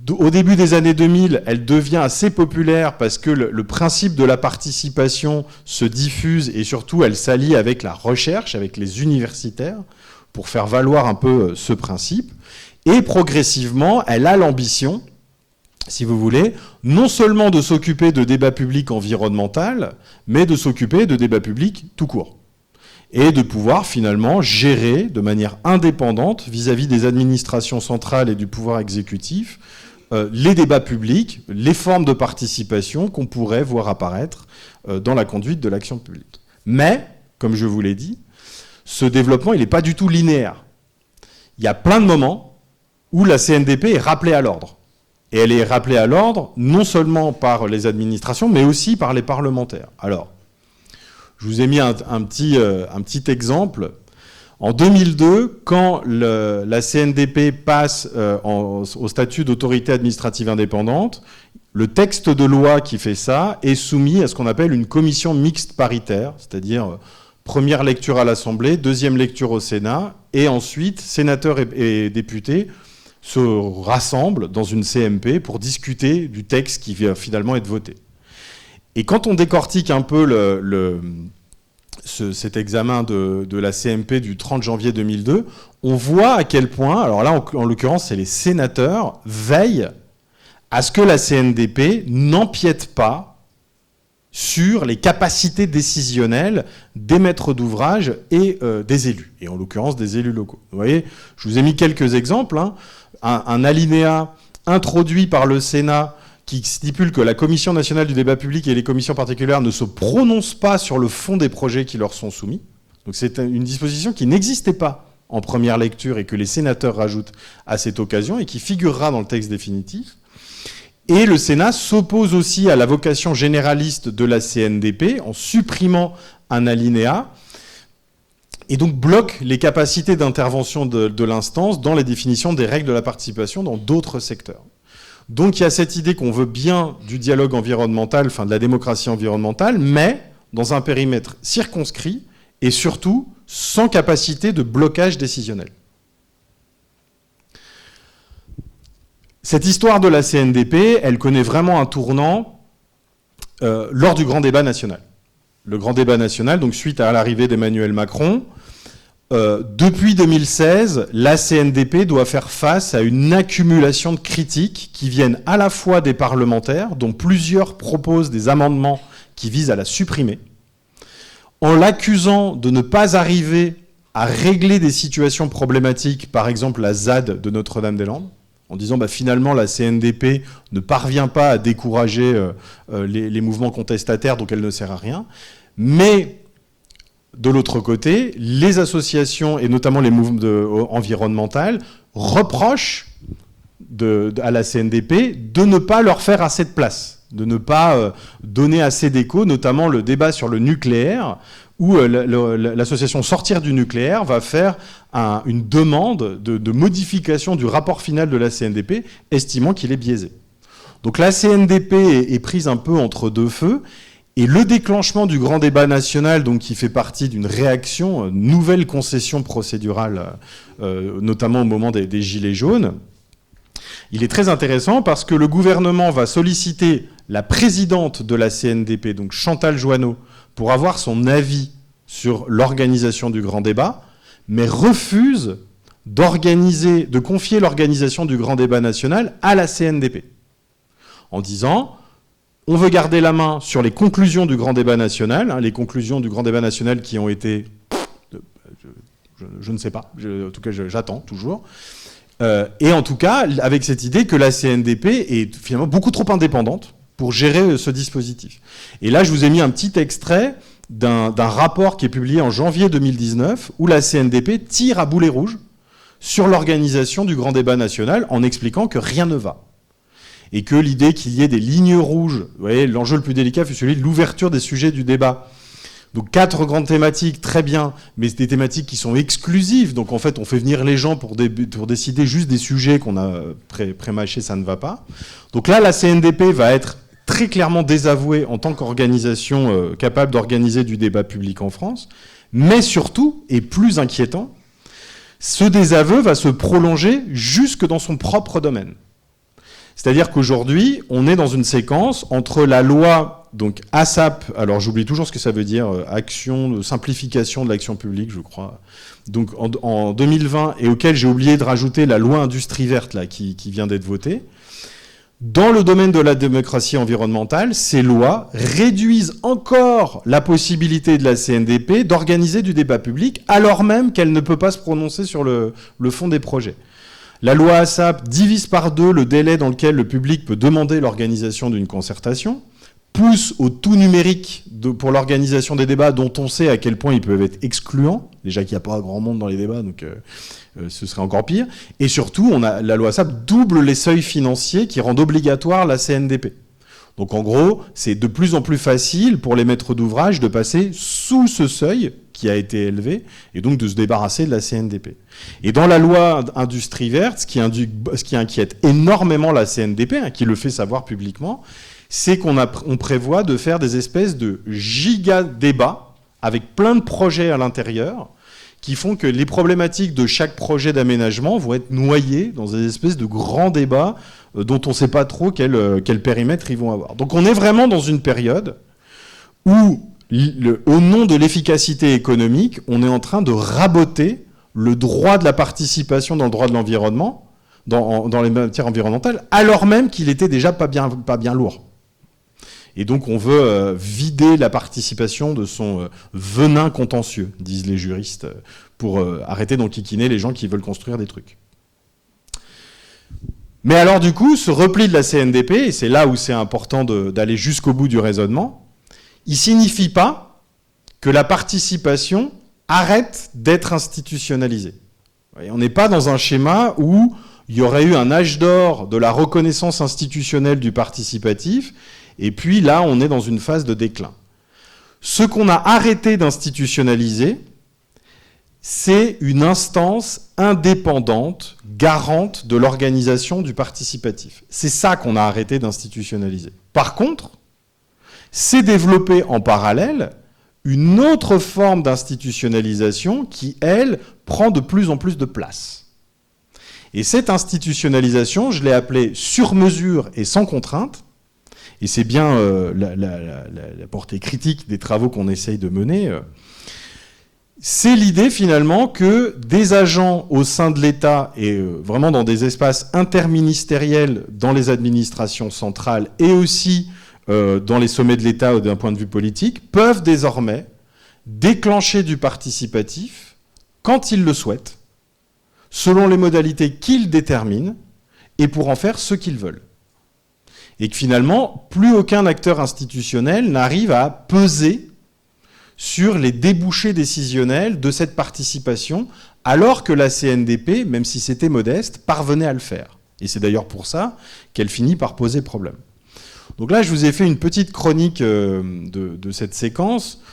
Au début des années 2000, elle devient assez populaire parce que le principe de la participation se diffuse et surtout elle s'allie avec la recherche, avec les universitaires, pour faire valoir un peu ce principe. Et progressivement, elle a l'ambition, si vous voulez, non seulement de s'occuper de débats publics environnementaux, mais de s'occuper de débats publics tout court. Et de pouvoir finalement gérer de manière indépendante vis-à-vis des administrations centrales et du pouvoir exécutif les débats publics, les formes de participation qu'on pourrait voir apparaître dans la conduite de l'action publique. Mais, comme je vous l'ai dit, ce développement, il n'est pas du tout linéaire. Il y a plein de moments où la CNDP est rappelée à l'ordre. Et elle est rappelée à l'ordre non seulement par les administrations, mais aussi par les parlementaires. Alors, je vous ai mis un petit exemple. En 2002, quand la CNDP passe au statut d'autorité administrative indépendante, le texte de loi qui fait ça est soumis à ce qu'on appelle une commission mixte paritaire, c'est-à-dire première lecture à l'Assemblée, deuxième lecture au Sénat, et ensuite sénateurs et députés se rassemblent dans une CMP pour discuter du texte qui va finalement être voté. Et quand on décortique un peu cet examen de la CMP du 30 janvier 2002, on voit à quel point, alors là en l'occurrence c'est les sénateurs, veillent à ce que la CNDP n'empiète pas sur les capacités décisionnelles des maîtres d'ouvrage et des élus, et en l'occurrence des élus locaux. Vous voyez, je vous ai mis quelques exemples. Un alinéa introduit par le Sénat qui stipule que la Commission nationale du débat public et les commissions particulières ne se prononcent pas sur le fond des projets qui leur sont soumis. Donc c'est une disposition qui n'existait pas en première lecture et que les sénateurs rajoutent à cette occasion et qui figurera dans le texte définitif. Et le Sénat s'oppose aussi à la vocation généraliste de la CNDP en supprimant un alinéa et donc bloque les capacités d'intervention de l'instance dans les définitions des règles de la participation dans d'autres secteurs. Donc il y a cette idée qu'on veut bien du dialogue environnemental, enfin de la démocratie environnementale, mais dans un périmètre circonscrit et surtout sans capacité de blocage décisionnel. Cette histoire de la CNDP, elle connaît vraiment un tournant lors du grand débat national. Le grand débat national, donc suite à l'arrivée d'Emmanuel Macron, depuis 2016, la CNDP doit faire face à une accumulation de critiques qui viennent à la fois des parlementaires, dont plusieurs proposent des amendements qui visent à la supprimer, en l'accusant de ne pas arriver à régler des situations problématiques, par exemple la ZAD de Notre-Dame-des-Landes, en disant finalement la CNDP ne parvient pas à décourager les mouvements contestataires, donc elle ne sert à rien. Mais de l'autre côté, les associations, et notamment les mouvements environnementaux, reprochent à la CNDP de ne pas leur faire assez de place, de ne pas donner assez d'écho, notamment le débat sur le nucléaire, où l'association Sortir du nucléaire va faire une demande de modification du rapport final de la CNDP, estimant qu'il est biaisé. Donc la CNDP est prise un peu entre deux feux, et le déclenchement du grand débat national, donc qui fait partie d'une réaction, nouvelle concession procédurale, notamment au moment des Gilets jaunes, il est très intéressant parce que le gouvernement va solliciter la présidente de la CNDP, donc Chantal Joanneau, pour avoir son avis sur l'organisation du grand débat, mais refuse de confier l'organisation du grand débat national à la CNDP, en disant on veut garder la main sur les conclusions du grand débat national, les conclusions du grand débat national qui ont été, je ne sais pas, en tout cas j'attends toujours, et en tout cas avec cette idée que la CNDP est finalement beaucoup trop indépendante pour gérer ce dispositif. Et là, je vous ai mis un petit extrait d'un rapport qui est publié en janvier 2019, où la CNDP tire à boulet rouge sur l'organisation du grand débat national en expliquant que rien ne va. Et que l'idée qu'il y ait des lignes rouges, vous voyez, l'enjeu le plus délicat fut celui de l'ouverture des sujets du débat. Donc 4 grandes thématiques, très bien, mais c'est des thématiques qui sont exclusives. Donc en fait, on fait venir les gens pour décider juste des sujets qu'on a pré-mâchés, ça ne va pas. Donc là, la CNDP va être très clairement désavouée en tant qu'organisation capable d'organiser du débat public en France. Mais surtout, et plus inquiétant, ce désaveu va se prolonger jusque dans son propre domaine. C'est-à-dire qu'aujourd'hui, on est dans une séquence entre la loi, donc ASAP, alors j'oublie toujours ce que ça veut dire, action de simplification de l'action publique, je crois, donc en 2020, et auquel j'ai oublié de rajouter la loi industrie verte là, qui vient d'être votée. Dans le domaine de la démocratie environnementale, ces lois réduisent encore la possibilité de la CNDP d'organiser du débat public, alors même qu'elle ne peut pas se prononcer sur le fond des projets. La loi ASAP divise par 2 le délai dans lequel le public peut demander l'organisation d'une concertation, pousse au tout numérique pour l'organisation des débats dont on sait à quel point ils peuvent être excluants, déjà qu'il n'y a pas grand monde dans les débats, donc ce serait encore pire, et surtout la loi ASAP double les seuils financiers qui rendent obligatoire la CNDP. Donc en gros, c'est de plus en plus facile pour les maîtres d'ouvrage de passer sous ce seuil qui a été élevé, et donc de se débarrasser de la CNDP. Et dans la loi industrie verte, ce qui inquiète énormément la CNDP, qui le fait savoir publiquement, c'est qu'on prévoit de faire des espèces de giga-débats avec plein de projets à l'intérieur, qui font que les problématiques de chaque projet d'aménagement vont être noyées dans des espèces de grands débats dont on ne sait pas trop quel périmètre ils vont avoir. Donc on est vraiment dans une période où, au nom de l'efficacité économique, on est en train de raboter le droit de la participation dans le droit de l'environnement, dans les matières environnementales, alors même qu'il était déjà pas bien lourd. Et donc on veut vider la participation de son venin contentieux, disent les juristes, pour arrêter d'enquiquiner les gens qui veulent construire des trucs. Mais alors du coup, ce repli de la CNDP, et c'est là où c'est important d'aller jusqu'au bout du raisonnement, il ne signifie pas que la participation arrête d'être institutionnalisée. On n'est pas dans un schéma où il y aurait eu un âge d'or de la reconnaissance institutionnelle du participatif, et puis là, on est dans une phase de déclin. Ce qu'on a arrêté d'institutionnaliser, c'est une instance indépendante, garante de l'organisation du participatif. C'est ça qu'on a arrêté d'institutionnaliser. Par contre, c'est développé en parallèle une autre forme d'institutionnalisation qui, elle, prend de plus en plus de place. Et cette institutionnalisation, je l'ai appelée sur mesure et sans contrainte, et c'est bien la portée critique des travaux qu'on essaye de mener. C'est l'idée finalement que des agents au sein de l'État et vraiment dans des espaces interministériels dans les administrations centrales et aussi dans les sommets de l'État d'un point de vue politique peuvent désormais déclencher du participatif quand ils le souhaitent, selon les modalités qu'ils déterminent et pour en faire ce qu'ils veulent. Et que finalement, plus aucun acteur institutionnel n'arrive à peser sur les débouchés décisionnels de cette participation, alors que la CNDP, même si c'était modeste, parvenait à le faire. Et c'est d'ailleurs pour ça qu'elle finit par poser problème. Donc là, je vous ai fait une petite chronique de cette séquence.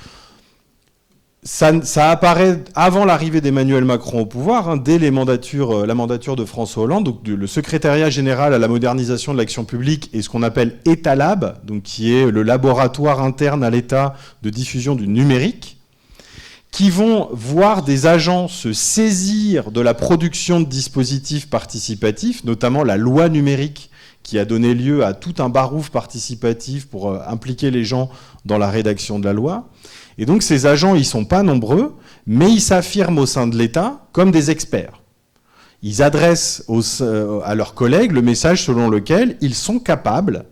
ça apparaît avant l'arrivée d'Emmanuel Macron au pouvoir, dès la mandature de François Hollande, donc le secrétariat général à la modernisation de l'action publique et ce qu'on appelle Etalab, donc qui est le laboratoire interne à l'État de diffusion du numérique, qui vont voir des agents se saisir de la production de dispositifs participatifs, notamment la loi numérique qui a donné lieu à tout un barouf participatif pour impliquer les gens dans la rédaction de la loi. Et donc ces agents, ils ne sont pas nombreux, mais ils s'affirment au sein de l'État comme des experts. Ils adressent à leurs collègues le message selon lequel ils sont capables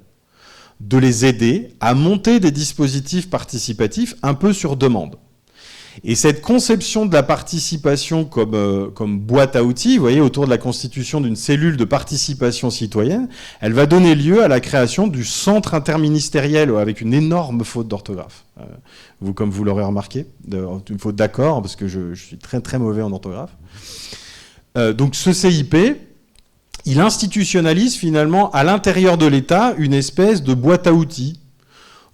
de les aider à monter des dispositifs participatifs un peu sur demande. Et cette conception de la participation comme boîte à outils, vous voyez, autour de la constitution d'une cellule de participation citoyenne, elle va donner lieu à la création du centre interministériel avec une énorme faute d'orthographe. Comme vous l'aurez remarqué, une faute d'accord, parce que je suis très très mauvais en orthographe. Donc ce CIP, il institutionnalise finalement à l'intérieur de l'État une espèce de boîte à outils.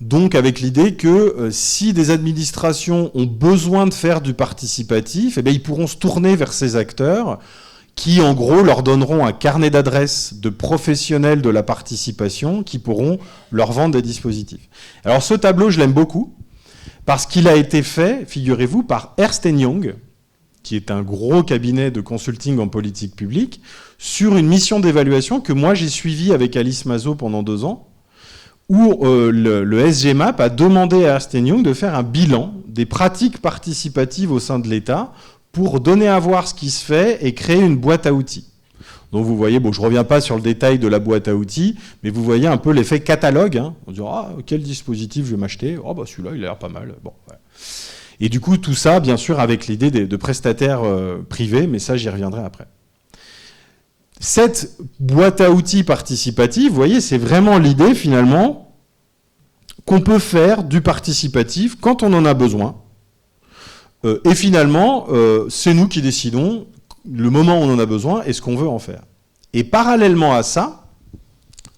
Donc avec l'idée que si des administrations ont besoin de faire du participatif, eh bien, ils pourront se tourner vers ces acteurs qui, en gros, leur donneront un carnet d'adresses de professionnels de la participation qui pourront leur vendre des dispositifs. Alors ce tableau, je l'aime beaucoup, parce qu'il a été fait, figurez-vous, par Ernst & Young, qui est un gros cabinet de consulting en politique publique, sur une mission d'évaluation que moi j'ai suivie avec Alice Mazot pendant 2 ans, où le SGMAP a demandé à Ernst & Young de faire un bilan des pratiques participatives au sein de l'État pour donner à voir ce qui se fait et créer une boîte à outils. Donc vous voyez, bon, je ne reviens pas sur le détail de la boîte à outils, mais vous voyez un peu l'effet catalogue. On dit, quel dispositif je vais m'acheter ? Celui-là, il a l'air pas mal. Bon, ouais. Et du coup, tout ça, bien sûr, avec l'idée de prestataires privés, mais ça, j'y reviendrai après. Cette boîte à outils participative, vous voyez, c'est vraiment l'idée, finalement, qu'on peut faire du participatif quand on en a besoin. Et finalement, c'est nous qui décidons le moment où on en a besoin et ce qu'on veut en faire. Et parallèlement à ça,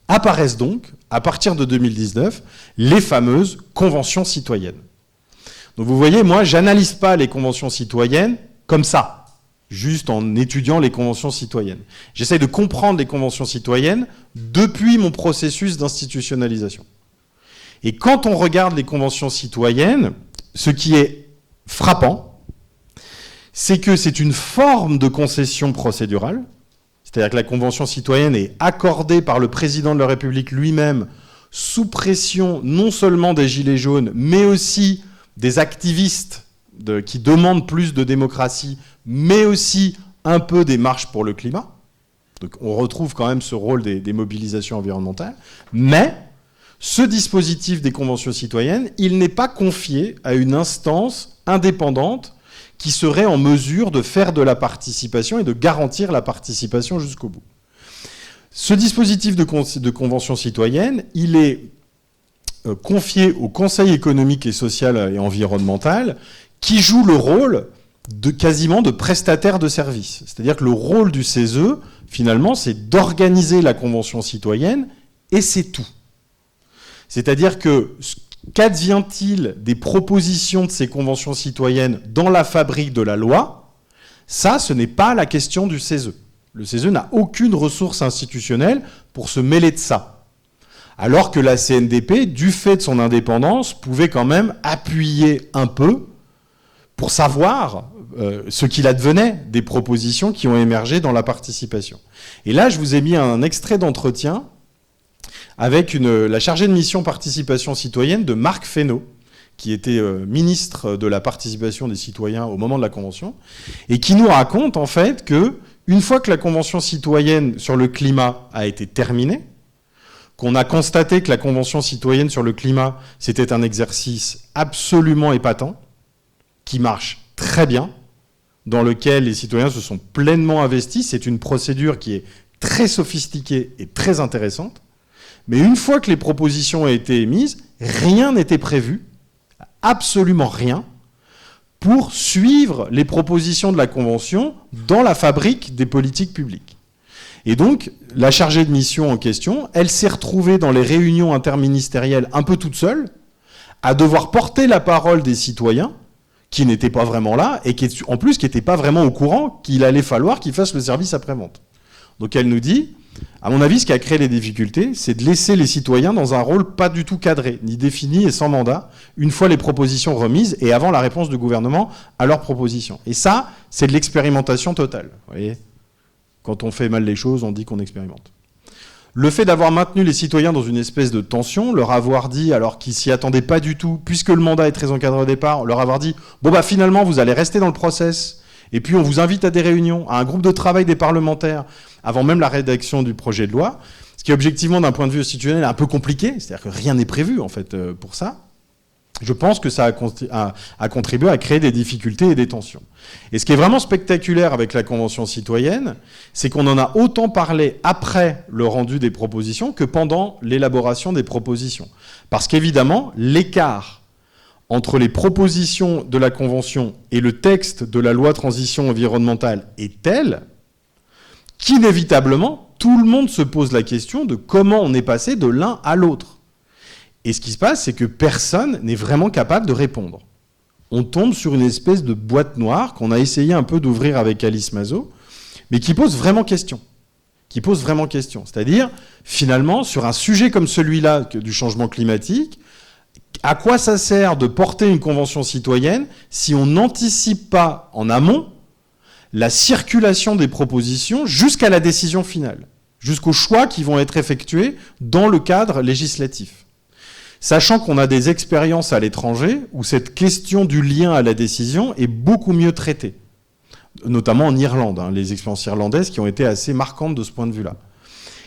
apparaissent donc, à partir de 2019, les fameuses conventions citoyennes. Donc vous voyez, moi, j'analyse pas les conventions citoyennes comme ça, juste en étudiant les conventions citoyennes. J'essaie de comprendre les conventions citoyennes depuis mon processus d'institutionnalisation. Et quand on regarde les conventions citoyennes, ce qui est frappant, c'est que c'est une forme de concession procédurale, c'est-à-dire que la convention citoyenne est accordée par le président de la République lui-même sous pression non seulement des Gilets jaunes, mais aussi des activistes qui demandent plus de démocratie, mais aussi un peu des marches pour le climat. Donc on retrouve quand même ce rôle des mobilisations environnementales. Mais ce dispositif des conventions citoyennes, il n'est pas confié à une instance indépendante qui serait en mesure de faire de la participation et de garantir la participation jusqu'au bout. Ce dispositif de convention citoyenne, il est confié au Conseil économique et social et environnemental, qui joue le rôle quasiment de prestataire de services. C'est-à-dire que le rôle du CESE, finalement, c'est d'organiser la convention citoyenne, et c'est tout. C'est-à-dire que qu'advient-il des propositions de ces conventions citoyennes dans la fabrique de la loi ? Ça, ce n'est pas la question du CESE. Le CESE n'a aucune ressource institutionnelle pour se mêler de ça. Alors que la CNDP, du fait de son indépendance, pouvait quand même appuyer un peu pour savoir ce qu'il advenait des propositions qui ont émergé dans la participation. Et là, je vous ai mis un extrait d'entretien avec la chargée de mission participation citoyenne de Marc Fesneau, qui était ministre de la participation des citoyens au moment de la Convention, et qui nous raconte en fait que une fois que la Convention citoyenne sur le climat a été terminée, qu'on a constaté que la Convention citoyenne sur le climat, c'était un exercice absolument épatant, qui marche très bien, dans lequel les citoyens se sont pleinement investis. C'est une procédure qui est très sophistiquée et très intéressante. Mais une fois que les propositions ont été émises, rien n'était prévu, absolument rien, pour suivre les propositions de la Convention dans la fabrique des politiques publiques. Et donc, la chargée de mission en question, elle s'est retrouvée dans les réunions interministérielles un peu toute seule, à devoir porter la parole des citoyens, qui n'était pas vraiment là et qui, en plus, qui n'était pas vraiment au courant qu'il allait falloir qu'il fasse le service après-vente. Donc elle nous dit, à mon avis, ce qui a créé les difficultés, c'est de laisser les citoyens dans un rôle pas du tout cadré, ni défini et sans mandat, une fois les propositions remises et avant la réponse du gouvernement à leurs propositions. Et ça, c'est de l'expérimentation totale. Vous voyez ? Quand on fait mal les choses, on dit qu'on expérimente. Le fait d'avoir maintenu les citoyens dans une espèce de tension, leur avoir dit, alors qu'ils s'y attendaient pas du tout, puisque le mandat est très encadré au départ, leur avoir dit, bon bah finalement vous allez rester dans le process, et puis on vous invite à des réunions, à un groupe de travail des parlementaires, avant même la rédaction du projet de loi, ce qui objectivement d'un point de vue institutionnel est un peu compliqué, c'est-à-dire que rien n'est prévu en fait pour ça. Je pense que ça a contribué à créer des difficultés et des tensions. Et ce qui est vraiment spectaculaire avec la Convention citoyenne, c'est qu'on en a autant parlé après le rendu des propositions que pendant l'élaboration des propositions. Parce qu'évidemment, l'écart entre les propositions de la Convention et le texte de la loi transition environnementale est tel qu'inévitablement, tout le monde se pose la question de comment on est passé de l'un à l'autre. Et ce qui se passe, c'est que personne n'est vraiment capable de répondre. On tombe sur une espèce de boîte noire qu'on a essayé un peu d'ouvrir avec Alice Mazeaud, mais qui pose vraiment question. C'est-à-dire, finalement, sur un sujet comme celui-là du changement climatique, à quoi ça sert de porter une convention citoyenne si on n'anticipe pas en amont la circulation des propositions jusqu'à la décision finale, jusqu'aux choix qui vont être effectués dans le cadre législatif. Sachant qu'on a des expériences à l'étranger où cette question du lien à la décision est beaucoup mieux traitée, notamment en Irlande, les expériences irlandaises qui ont été assez marquantes de ce point de vue-là.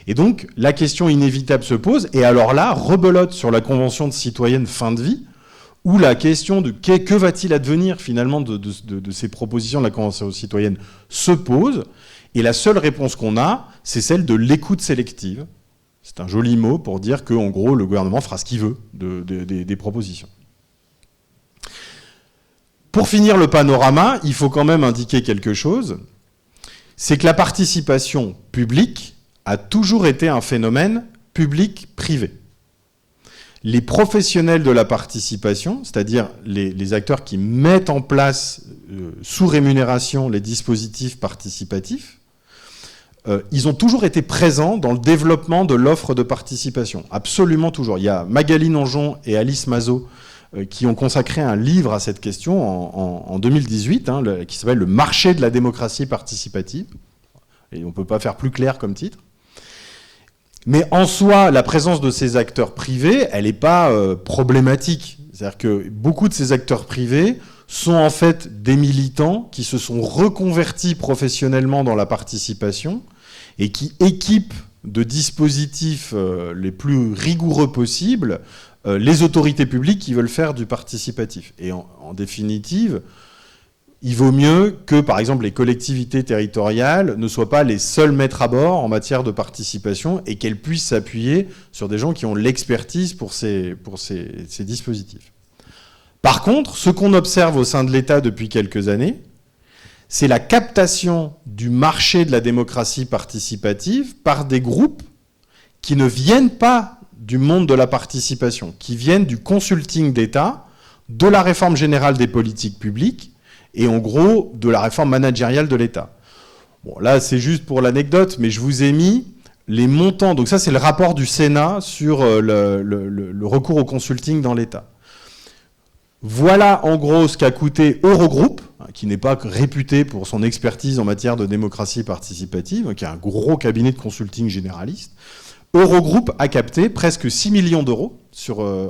Et donc, la question inévitable se pose, et alors là, rebelote sur la Convention de citoyenne fin de vie, où la question de que va-t-il advenir finalement de ces propositions de la Convention citoyenne se pose, et la seule réponse qu'on a, c'est celle de l'écoute sélective. C'est un joli mot pour dire qu'en gros, le gouvernement fera ce qu'il veut des propositions. Pour finir le panorama, il faut quand même indiquer quelque chose. C'est que la participation publique a toujours été un phénomène public-privé. Les professionnels de la participation, c'est-à-dire les acteurs qui mettent en place sous rémunération les dispositifs participatifs, ils ont toujours été présents dans le développement de l'offre de participation. Absolument toujours. Il y a Magali Nanjon et Alice Mazeaud qui ont consacré un livre à cette question en 2018, qui s'appelle « Le marché de la démocratie participative ». Et on ne peut pas faire plus clair comme titre. Mais en soi, la présence de ces acteurs privés, elle n'est pas problématique. C'est-à-dire que beaucoup de ces acteurs privés sont en fait des militants qui se sont reconvertis professionnellement dans la participation et qui équipent de dispositifs les plus rigoureux possibles les autorités publiques qui veulent faire du participatif. Et en définitive, il vaut mieux que, par exemple, les collectivités territoriales ne soient pas les seuls maîtres à bord en matière de participation et qu'elles puissent s'appuyer sur des gens qui ont l'expertise pour ces dispositifs. Par contre, ce qu'on observe au sein de l'État depuis quelques années, c'est la captation du marché de la démocratie participative par des groupes qui ne viennent pas du monde de la participation, qui viennent du consulting d'État, de la réforme générale des politiques publiques et en gros de la réforme managériale de l'État. Bon, là, c'est juste pour l'anecdote, mais je vous ai mis les montants. Donc ça, c'est le rapport du Sénat sur le recours au consulting dans l'État. Voilà en gros ce qu'a coûté Eurogroupe, qui n'est pas réputé pour son expertise en matière de démocratie participative, qui est un gros cabinet de consulting généraliste. Eurogroupe a capté presque 6 millions d'euros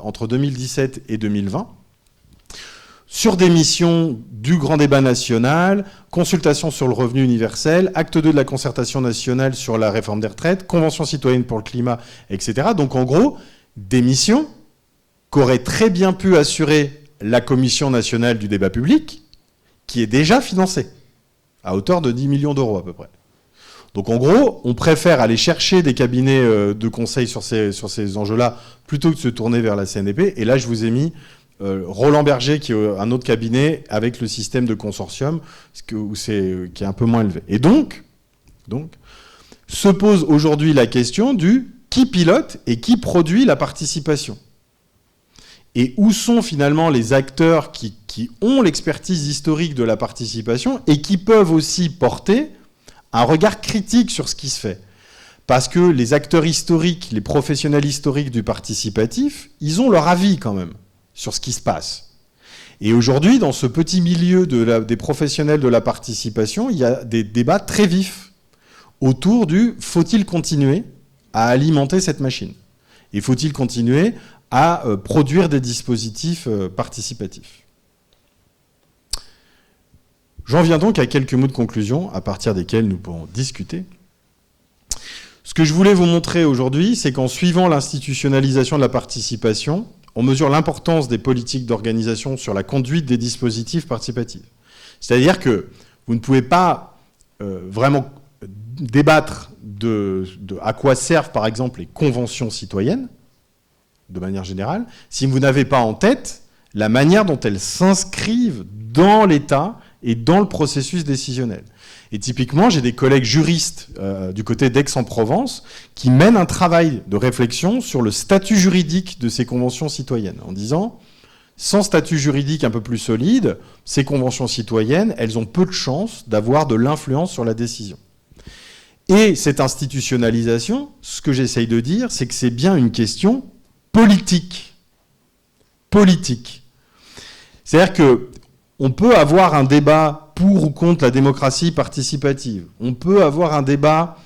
entre 2017 et 2020 sur des missions du grand débat national, consultation sur le revenu universel, acte 2 de la concertation nationale sur la réforme des retraites, convention citoyenne pour le climat, etc. Donc en gros, des missions qu'aurait très bien pu assurer la Commission nationale du débat public, qui est déjà financée, à hauteur de 10 millions d'euros à peu près. Donc en gros, on préfère aller chercher des cabinets de conseil sur ces enjeux-là, plutôt que de se tourner vers la CNDP. Et là, je vous ai mis Roland Berger, qui est un autre cabinet, avec le système de consortium, qui est un peu moins élevé. Et donc, se pose aujourd'hui la question du qui pilote et qui produit la participation. Et où sont finalement les acteurs qui qui ont l'expertise historique de la participation et qui peuvent aussi porter un regard critique sur ce qui se fait. Parce que les acteurs historiques, les professionnels historiques du participatif, ils ont leur avis quand même sur ce qui se passe. Et aujourd'hui, dans ce petit milieu des professionnels de la participation, il y a des débats très vifs autour du « faut-il continuer à alimenter cette machine ?» et « faut-il continuer à produire des dispositifs participatifs ?» J'en viens donc à quelques mots de conclusion, à partir desquels nous pourrons discuter. Ce que je voulais vous montrer aujourd'hui, c'est qu'en suivant l'institutionnalisation de la participation, on mesure l'importance des politiques d'organisation sur la conduite des dispositifs participatifs. C'est-à-dire que vous ne pouvez pas vraiment débattre de à quoi servent, par exemple, les conventions citoyennes, de manière générale, si vous n'avez pas en tête la manière dont elles s'inscrivent dans l'État et dans le processus décisionnel. Et typiquement, j'ai des collègues juristes du côté d'Aix-en-Provence qui mènent un travail de réflexion sur le statut juridique de ces conventions citoyennes, en disant, sans statut juridique un peu plus solide, ces conventions citoyennes, elles ont peu de chances d'avoir de l'influence sur la décision. Et cette institutionnalisation, ce que j'essaye de dire, c'est que c'est bien une question politique. Politique. C'est-à-dire qu'on peut avoir un débat pour ou contre la démocratie participative. On peut avoir un débat,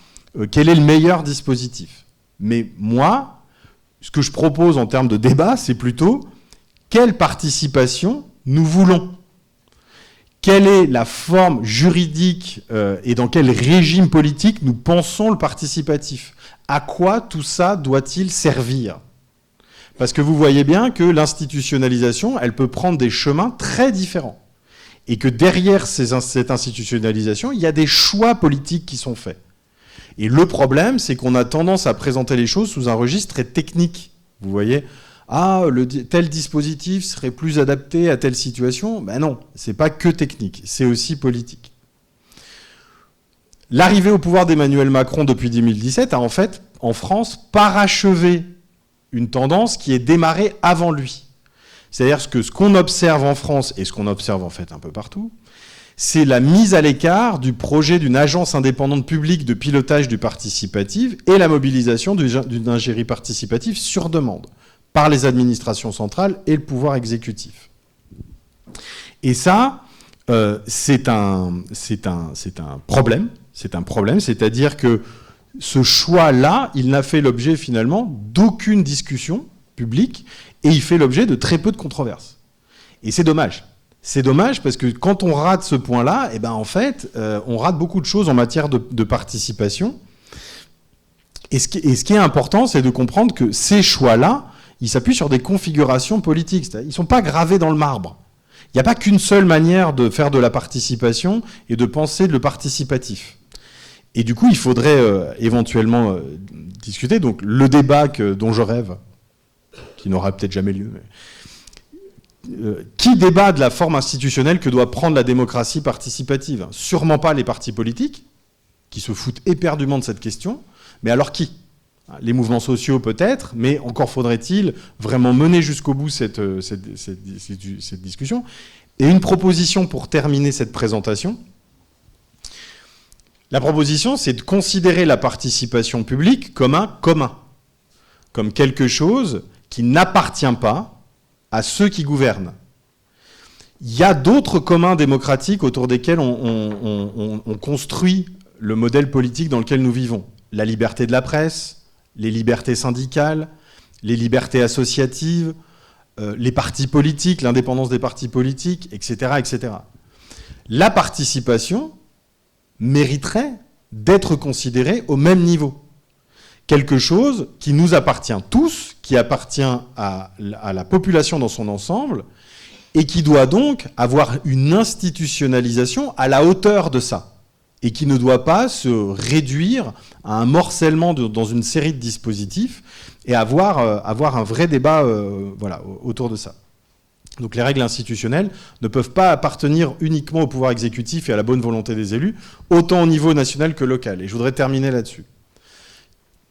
quel est le meilleur dispositif. Mais moi, ce que je propose en termes de débat, c'est plutôt quelle participation nous voulons. Quelle est la forme juridique et dans quel régime politique nous pensons le participatif? À quoi tout ça doit-il servir? Parce que vous voyez bien que l'institutionnalisation, elle peut prendre des chemins très différents. Et que derrière cette institutionnalisation, il y a des choix politiques qui sont faits. Et le problème, c'est qu'on a tendance à présenter les choses sous un registre très technique. Vous voyez, tel dispositif serait plus adapté à telle situation. Ben non, c'est pas que technique, c'est aussi politique. L'arrivée au pouvoir d'Emmanuel Macron depuis 2017 a en fait, en France, parachevé une tendance qui est démarrée avant lui. C'est-à-dire que ce qu'on observe en France, et ce qu'on observe en fait un peu partout, c'est la mise à l'écart du projet d'une agence indépendante publique de pilotage du participatif et la mobilisation d'une ingénierie participative sur demande par les administrations centrales et le pouvoir exécutif. Et ça, c'est un problème. C'est un problème, c'est-à-dire que ce choix-là, il n'a fait l'objet finalement d'aucune discussion publique et il fait l'objet de très peu de controverses. Et c'est dommage. C'est dommage parce que quand on rate ce point-là, eh ben en fait, on rate beaucoup de choses en matière de participation. Et ce qui est important, c'est de comprendre que ces choix-là, ils s'appuient sur des configurations politiques. Ils ne sont pas gravés dans le marbre. Il n'y a pas qu'une seule manière de faire de la participation et de penser le participatif. Et du coup, il faudrait éventuellement discuter. Donc, le débat dont je rêve, qui n'aura peut-être jamais lieu, mais, qui débat de la forme institutionnelle que doit prendre la démocratie participative? Sûrement pas les partis politiques, qui se foutent éperdument de cette question, mais alors qui? Les mouvements sociaux peut-être, mais encore faudrait-il vraiment mener jusqu'au bout cette discussion. Et une proposition pour terminer cette présentation. La proposition, c'est de considérer la participation publique comme un commun, comme quelque chose qui n'appartient pas à ceux qui gouvernent. Il y a d'autres communs démocratiques autour desquels on construit le modèle politique dans lequel nous vivons. La liberté de la presse, les libertés syndicales, les libertés associatives, les partis politiques, l'indépendance des partis politiques, etc., etc. La participation mériterait d'être considérée au même niveau. Quelque chose qui nous appartient tous, qui appartient à la population dans son ensemble, et qui doit donc avoir une institutionnalisation à la hauteur de ça, et qui ne doit pas se réduire à un morcellement dans une série de dispositifs, et avoir un vrai débat autour de ça. Donc les règles institutionnelles ne peuvent pas appartenir uniquement au pouvoir exécutif et à la bonne volonté des élus, autant au niveau national que local. Et je voudrais terminer là-dessus.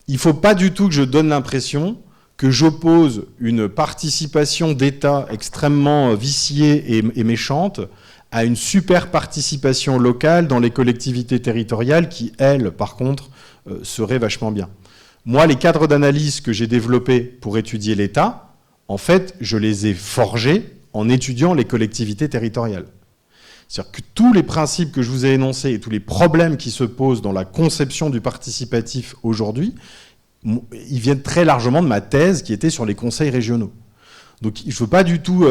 Il ne faut pas du tout que je donne l'impression que j'oppose une participation d'État extrêmement viciée et méchante à une super participation locale dans les collectivités territoriales qui, elles, par contre, seraient vachement bien. Moi, les cadres d'analyse que j'ai développés pour étudier l'État, en fait, je les ai forgés en étudiant les collectivités territoriales. C'est-à-dire que tous les principes que je vous ai énoncés et tous les problèmes qui se posent dans la conception du participatif aujourd'hui, ils viennent très largement de ma thèse qui était sur les conseils régionaux. Donc je ne veux pas du tout,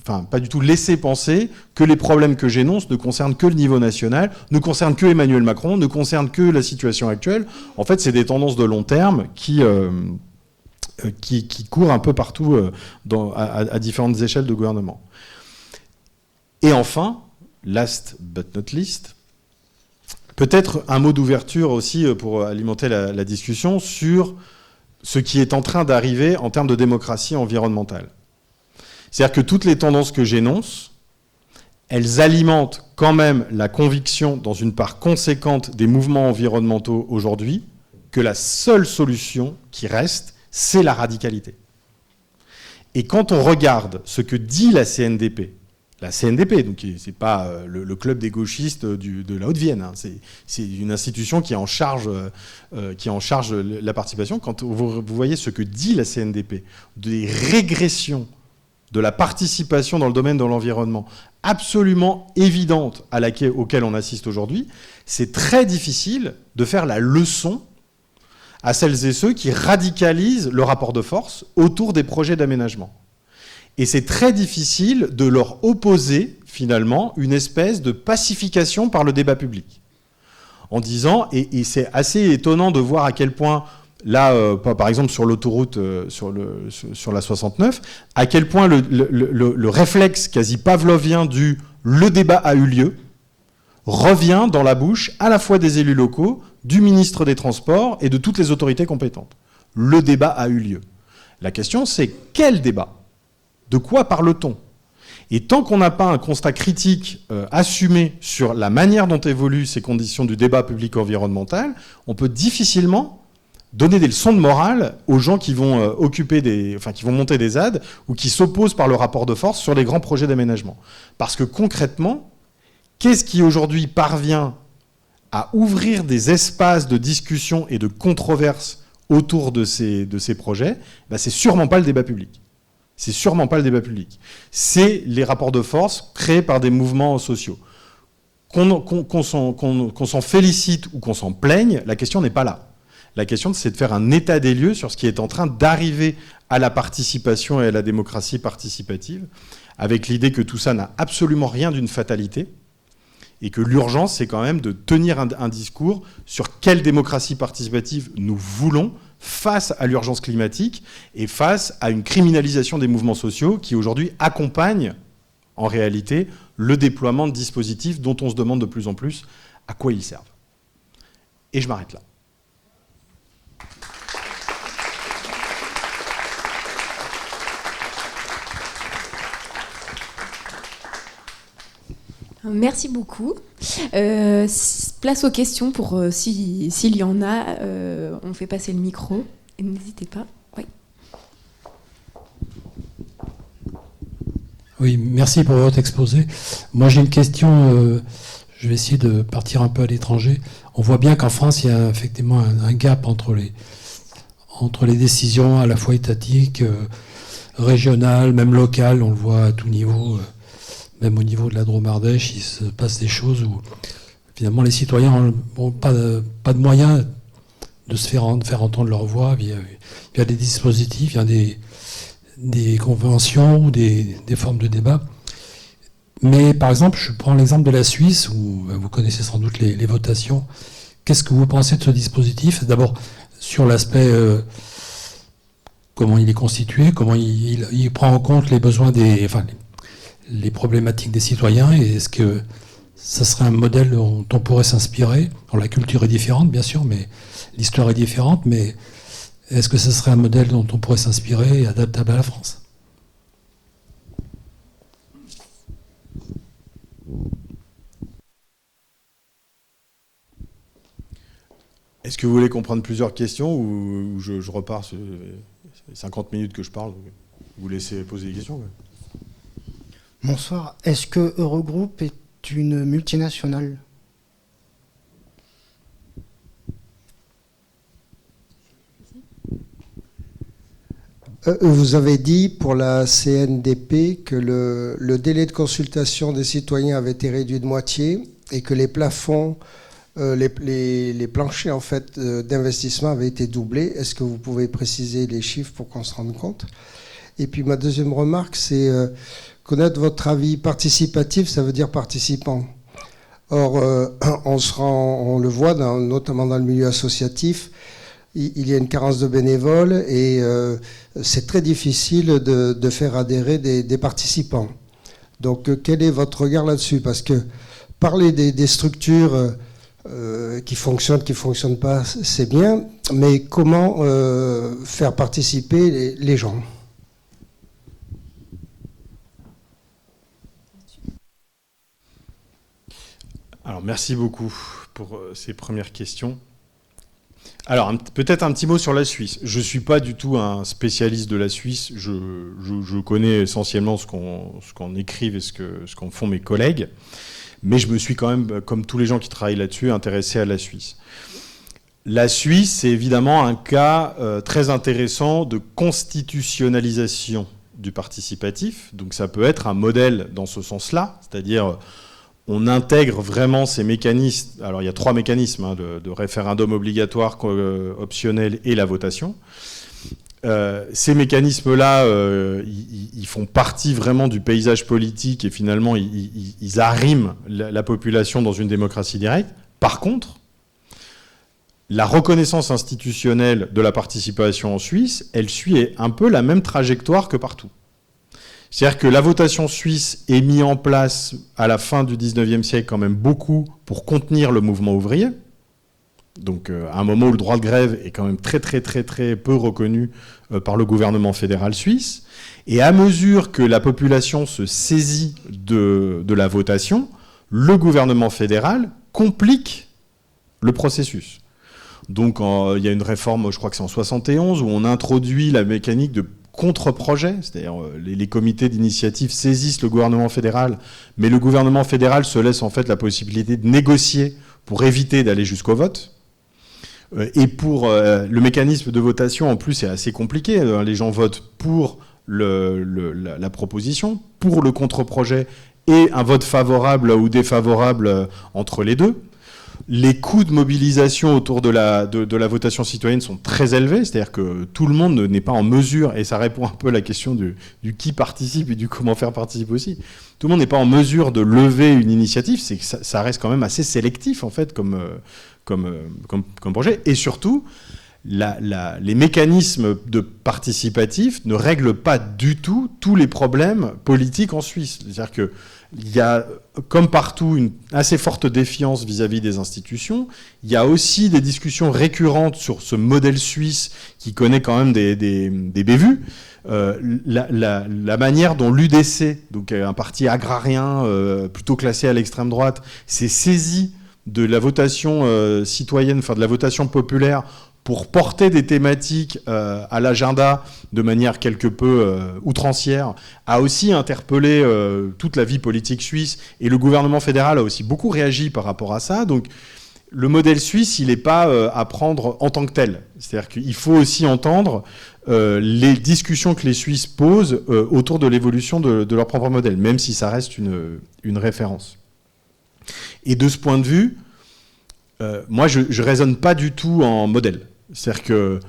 pas du tout laisser penser que les problèmes que j'énonce ne concernent que le niveau national, ne concernent que Emmanuel Macron, ne concernent que la situation actuelle. En fait, c'est des tendances de long terme qui courent un peu partout à différentes échelles de gouvernement. Et enfin, last but not least, peut-être un mot d'ouverture aussi pour alimenter la discussion sur ce qui est en train d'arriver en termes de démocratie environnementale. C'est-à-dire que toutes les tendances que j'énonce, elles alimentent quand même la conviction, dans une part conséquente des mouvements environnementaux aujourd'hui, que la seule solution qui reste, c'est la radicalité. Et quand on regarde ce que dit la CNDP, donc c'est pas le club des gauchistes de la Haute-Vienne, hein, c'est une institution qui est en charge la participation. Quand vous voyez ce que dit la CNDP, des régressions de la participation dans le domaine de l'environnement absolument évidentes auxquelles on assiste aujourd'hui, c'est très difficile de faire la leçon à celles et ceux qui radicalisent le rapport de force autour des projets d'aménagement. Et c'est très difficile de leur opposer, finalement, une espèce de pacification par le débat public. En disant, et c'est assez étonnant de voir à quel point, là, par exemple sur l'autoroute, sur la 69, à quel point le réflexe quasi pavlovien du « le débat a eu lieu » revient dans la bouche à la fois des élus locaux, du ministre des Transports et de toutes les autorités compétentes. Le débat a eu lieu. La question, c'est quel débat ? De quoi parle-t-on ? Et tant qu'on n'a pas un constat critique assumé sur la manière dont évoluent ces conditions du débat public environnemental, on peut difficilement donner des leçons de morale aux gens qui vont qui vont monter des ZAD ou qui s'opposent par le rapport de force sur les grands projets d'aménagement. Parce que concrètement, qu'est-ce qui aujourd'hui parvient à ouvrir des espaces de discussion et de controverse autour de ces projets ? C'est sûrement pas le débat public. C'est sûrement pas le débat public. C'est les rapports de force créés par des mouvements sociaux. Qu'on s'en félicite ou qu'on s'en plaigne, la question n'est pas là. La question, c'est de faire un état des lieux sur ce qui est en train d'arriver à la participation et à la démocratie participative, avec l'idée que tout ça n'a absolument rien d'une fatalité, et que l'urgence, c'est quand même de tenir un discours sur quelle démocratie participative nous voulons face à l'urgence climatique et face à une criminalisation des mouvements sociaux qui aujourd'hui accompagnent en réalité le déploiement de dispositifs dont on se demande de plus en plus à quoi ils servent. Et je m'arrête là. Merci beaucoup. Place aux questions pour s'il y en a. On fait passer le micro. Et n'hésitez pas. Oui. Oui, merci pour votre exposé. Moi, j'ai une question. Je vais essayer de partir un peu à l'étranger. On voit bien qu'en France, il y a effectivement un gap entre les décisions à la fois étatiques, régionales, même locales. On le voit à tout niveau. Même au niveau de la Drôme-Ardèche, il se passe des choses où finalement les citoyens n'ont pas de moyens de se faire entendre leur voix via des dispositifs, via des conventions ou des formes de débat. Mais par exemple, je prends l'exemple de la Suisse, où vous connaissez sans doute les votations. Qu'est-ce que vous pensez de ce dispositif ? D'abord, sur l'aspect, comment il est constitué, comment il prend en compte les besoins les problématiques des citoyens, et est-ce que ça serait un modèle dont on pourrait s'inspirer ? Alors, la culture est différente, bien sûr, mais l'histoire est différente, mais est-ce que ce serait un modèle dont on pourrait s'inspirer et adaptable à la France ? Est-ce que vous voulez qu'on prenne plusieurs questions ou je repars sur les 50 minutes que je parle? Vous laissez poser des questions? Bonsoir. Est-ce que Eurogroupe est une multinationale? Vous avez dit pour la CNDP que le délai de consultation des citoyens avait été réduit de moitié et que les plafonds, les planchers en fait, d'investissement avaient été doublés. Est-ce que vous pouvez préciser les chiffres pour qu'on se rende compte? Et puis ma deuxième remarque, c'est connaître votre avis participatif, ça veut dire participant. Or, on le voit, notamment dans le milieu associatif, il y a une carence de bénévoles et c'est très difficile de faire adhérer des participants. Donc, quel est votre regard là-dessus? Parce que parler des structures qui fonctionnent pas, c'est bien, mais comment faire participer les gens? Alors, merci beaucoup pour ces premières questions. Alors, peut-être un petit mot sur la Suisse. Je ne suis pas du tout un spécialiste de la Suisse. Je connais essentiellement ce qu'on écrive et ce qu'en font mes collègues. Mais je me suis quand même, comme tous les gens qui travaillent là-dessus, intéressé à la Suisse. La Suisse, c'est évidemment un cas très intéressant de constitutionnalisation du participatif. Donc ça peut être un modèle dans ce sens-là, c'est-à-dire on intègre vraiment ces mécanismes. Alors il y a 3 mécanismes de référendum obligatoire, optionnel et la votation. Ces mécanismes-là, ils font partie vraiment du paysage politique et finalement ils arriment la population dans une démocratie directe. Par contre, la reconnaissance institutionnelle de la participation en Suisse, elle suit un peu la même trajectoire que partout. C'est-à-dire que la votation suisse est mise en place à la fin du 19e siècle quand même beaucoup pour contenir le mouvement ouvrier. Donc à un moment où le droit de grève est quand même très peu reconnu par le gouvernement fédéral suisse. Et à mesure que la population se saisit de la votation, le gouvernement fédéral complique le processus. Donc il y a une réforme, je crois que c'est en 71, où on introduit la mécanique de contre-projet, c'est-à-dire les comités d'initiative saisissent le gouvernement fédéral, mais le gouvernement fédéral se laisse en fait la possibilité de négocier pour éviter d'aller jusqu'au vote. Et pour le mécanisme de votation, en plus, c'est assez compliqué. Les gens votent pour la proposition, pour le contre-projet, et un vote favorable ou défavorable entre les deux. Les coûts de mobilisation autour de la votation citoyenne sont très élevés, c'est-à-dire que tout le monde n'est pas en mesure, et ça répond un peu à la question du qui participe et du comment faire participer aussi, tout le monde n'est pas en mesure de lever une initiative, c'est que ça reste quand même assez sélectif en fait comme projet, et surtout les mécanismes de participatif ne règlent pas du tout tous les problèmes politiques en Suisse. C'est-à-dire que il y a, comme partout, une assez forte défiance vis-à-vis des institutions. Il y a aussi des discussions récurrentes sur ce modèle suisse qui connaît quand même des bévues. La manière dont l'UDC, donc un parti agrarien plutôt classé à l'extrême droite, s'est saisi de la votation citoyenne, enfin de la votation populaire, pour porter des thématiques à l'agenda de manière quelque peu outrancière, a aussi interpellé toute la vie politique suisse, et le gouvernement fédéral a aussi beaucoup réagi par rapport à ça. Donc le modèle suisse, il n'est pas à prendre en tant que tel. C'est-à-dire qu'il faut aussi entendre les discussions que les Suisses posent autour de l'évolution de leur propre modèle, même si ça reste une référence. Et de ce point de vue, moi, je ne raisonne pas du tout en modèle. C'est-à-dire qu'il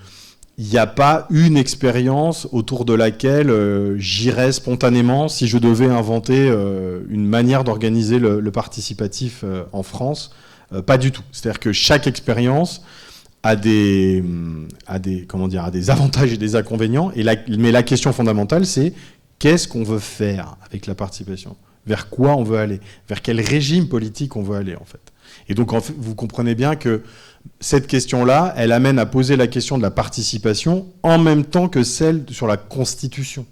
n'y a pas une expérience autour de laquelle j'irais spontanément si je devais inventer une manière d'organiser le participatif en France. Pas du tout. C'est-à-dire que chaque expérience a des avantages et des inconvénients. Mais la question fondamentale, c'est qu'est-ce qu'on veut faire avec la participation ? Vers quoi on veut aller ? Vers quel régime politique on veut aller, en fait ? Et donc, vous comprenez bien que cette question-là, elle amène à poser la question de la participation en même temps que celle sur la Constitution.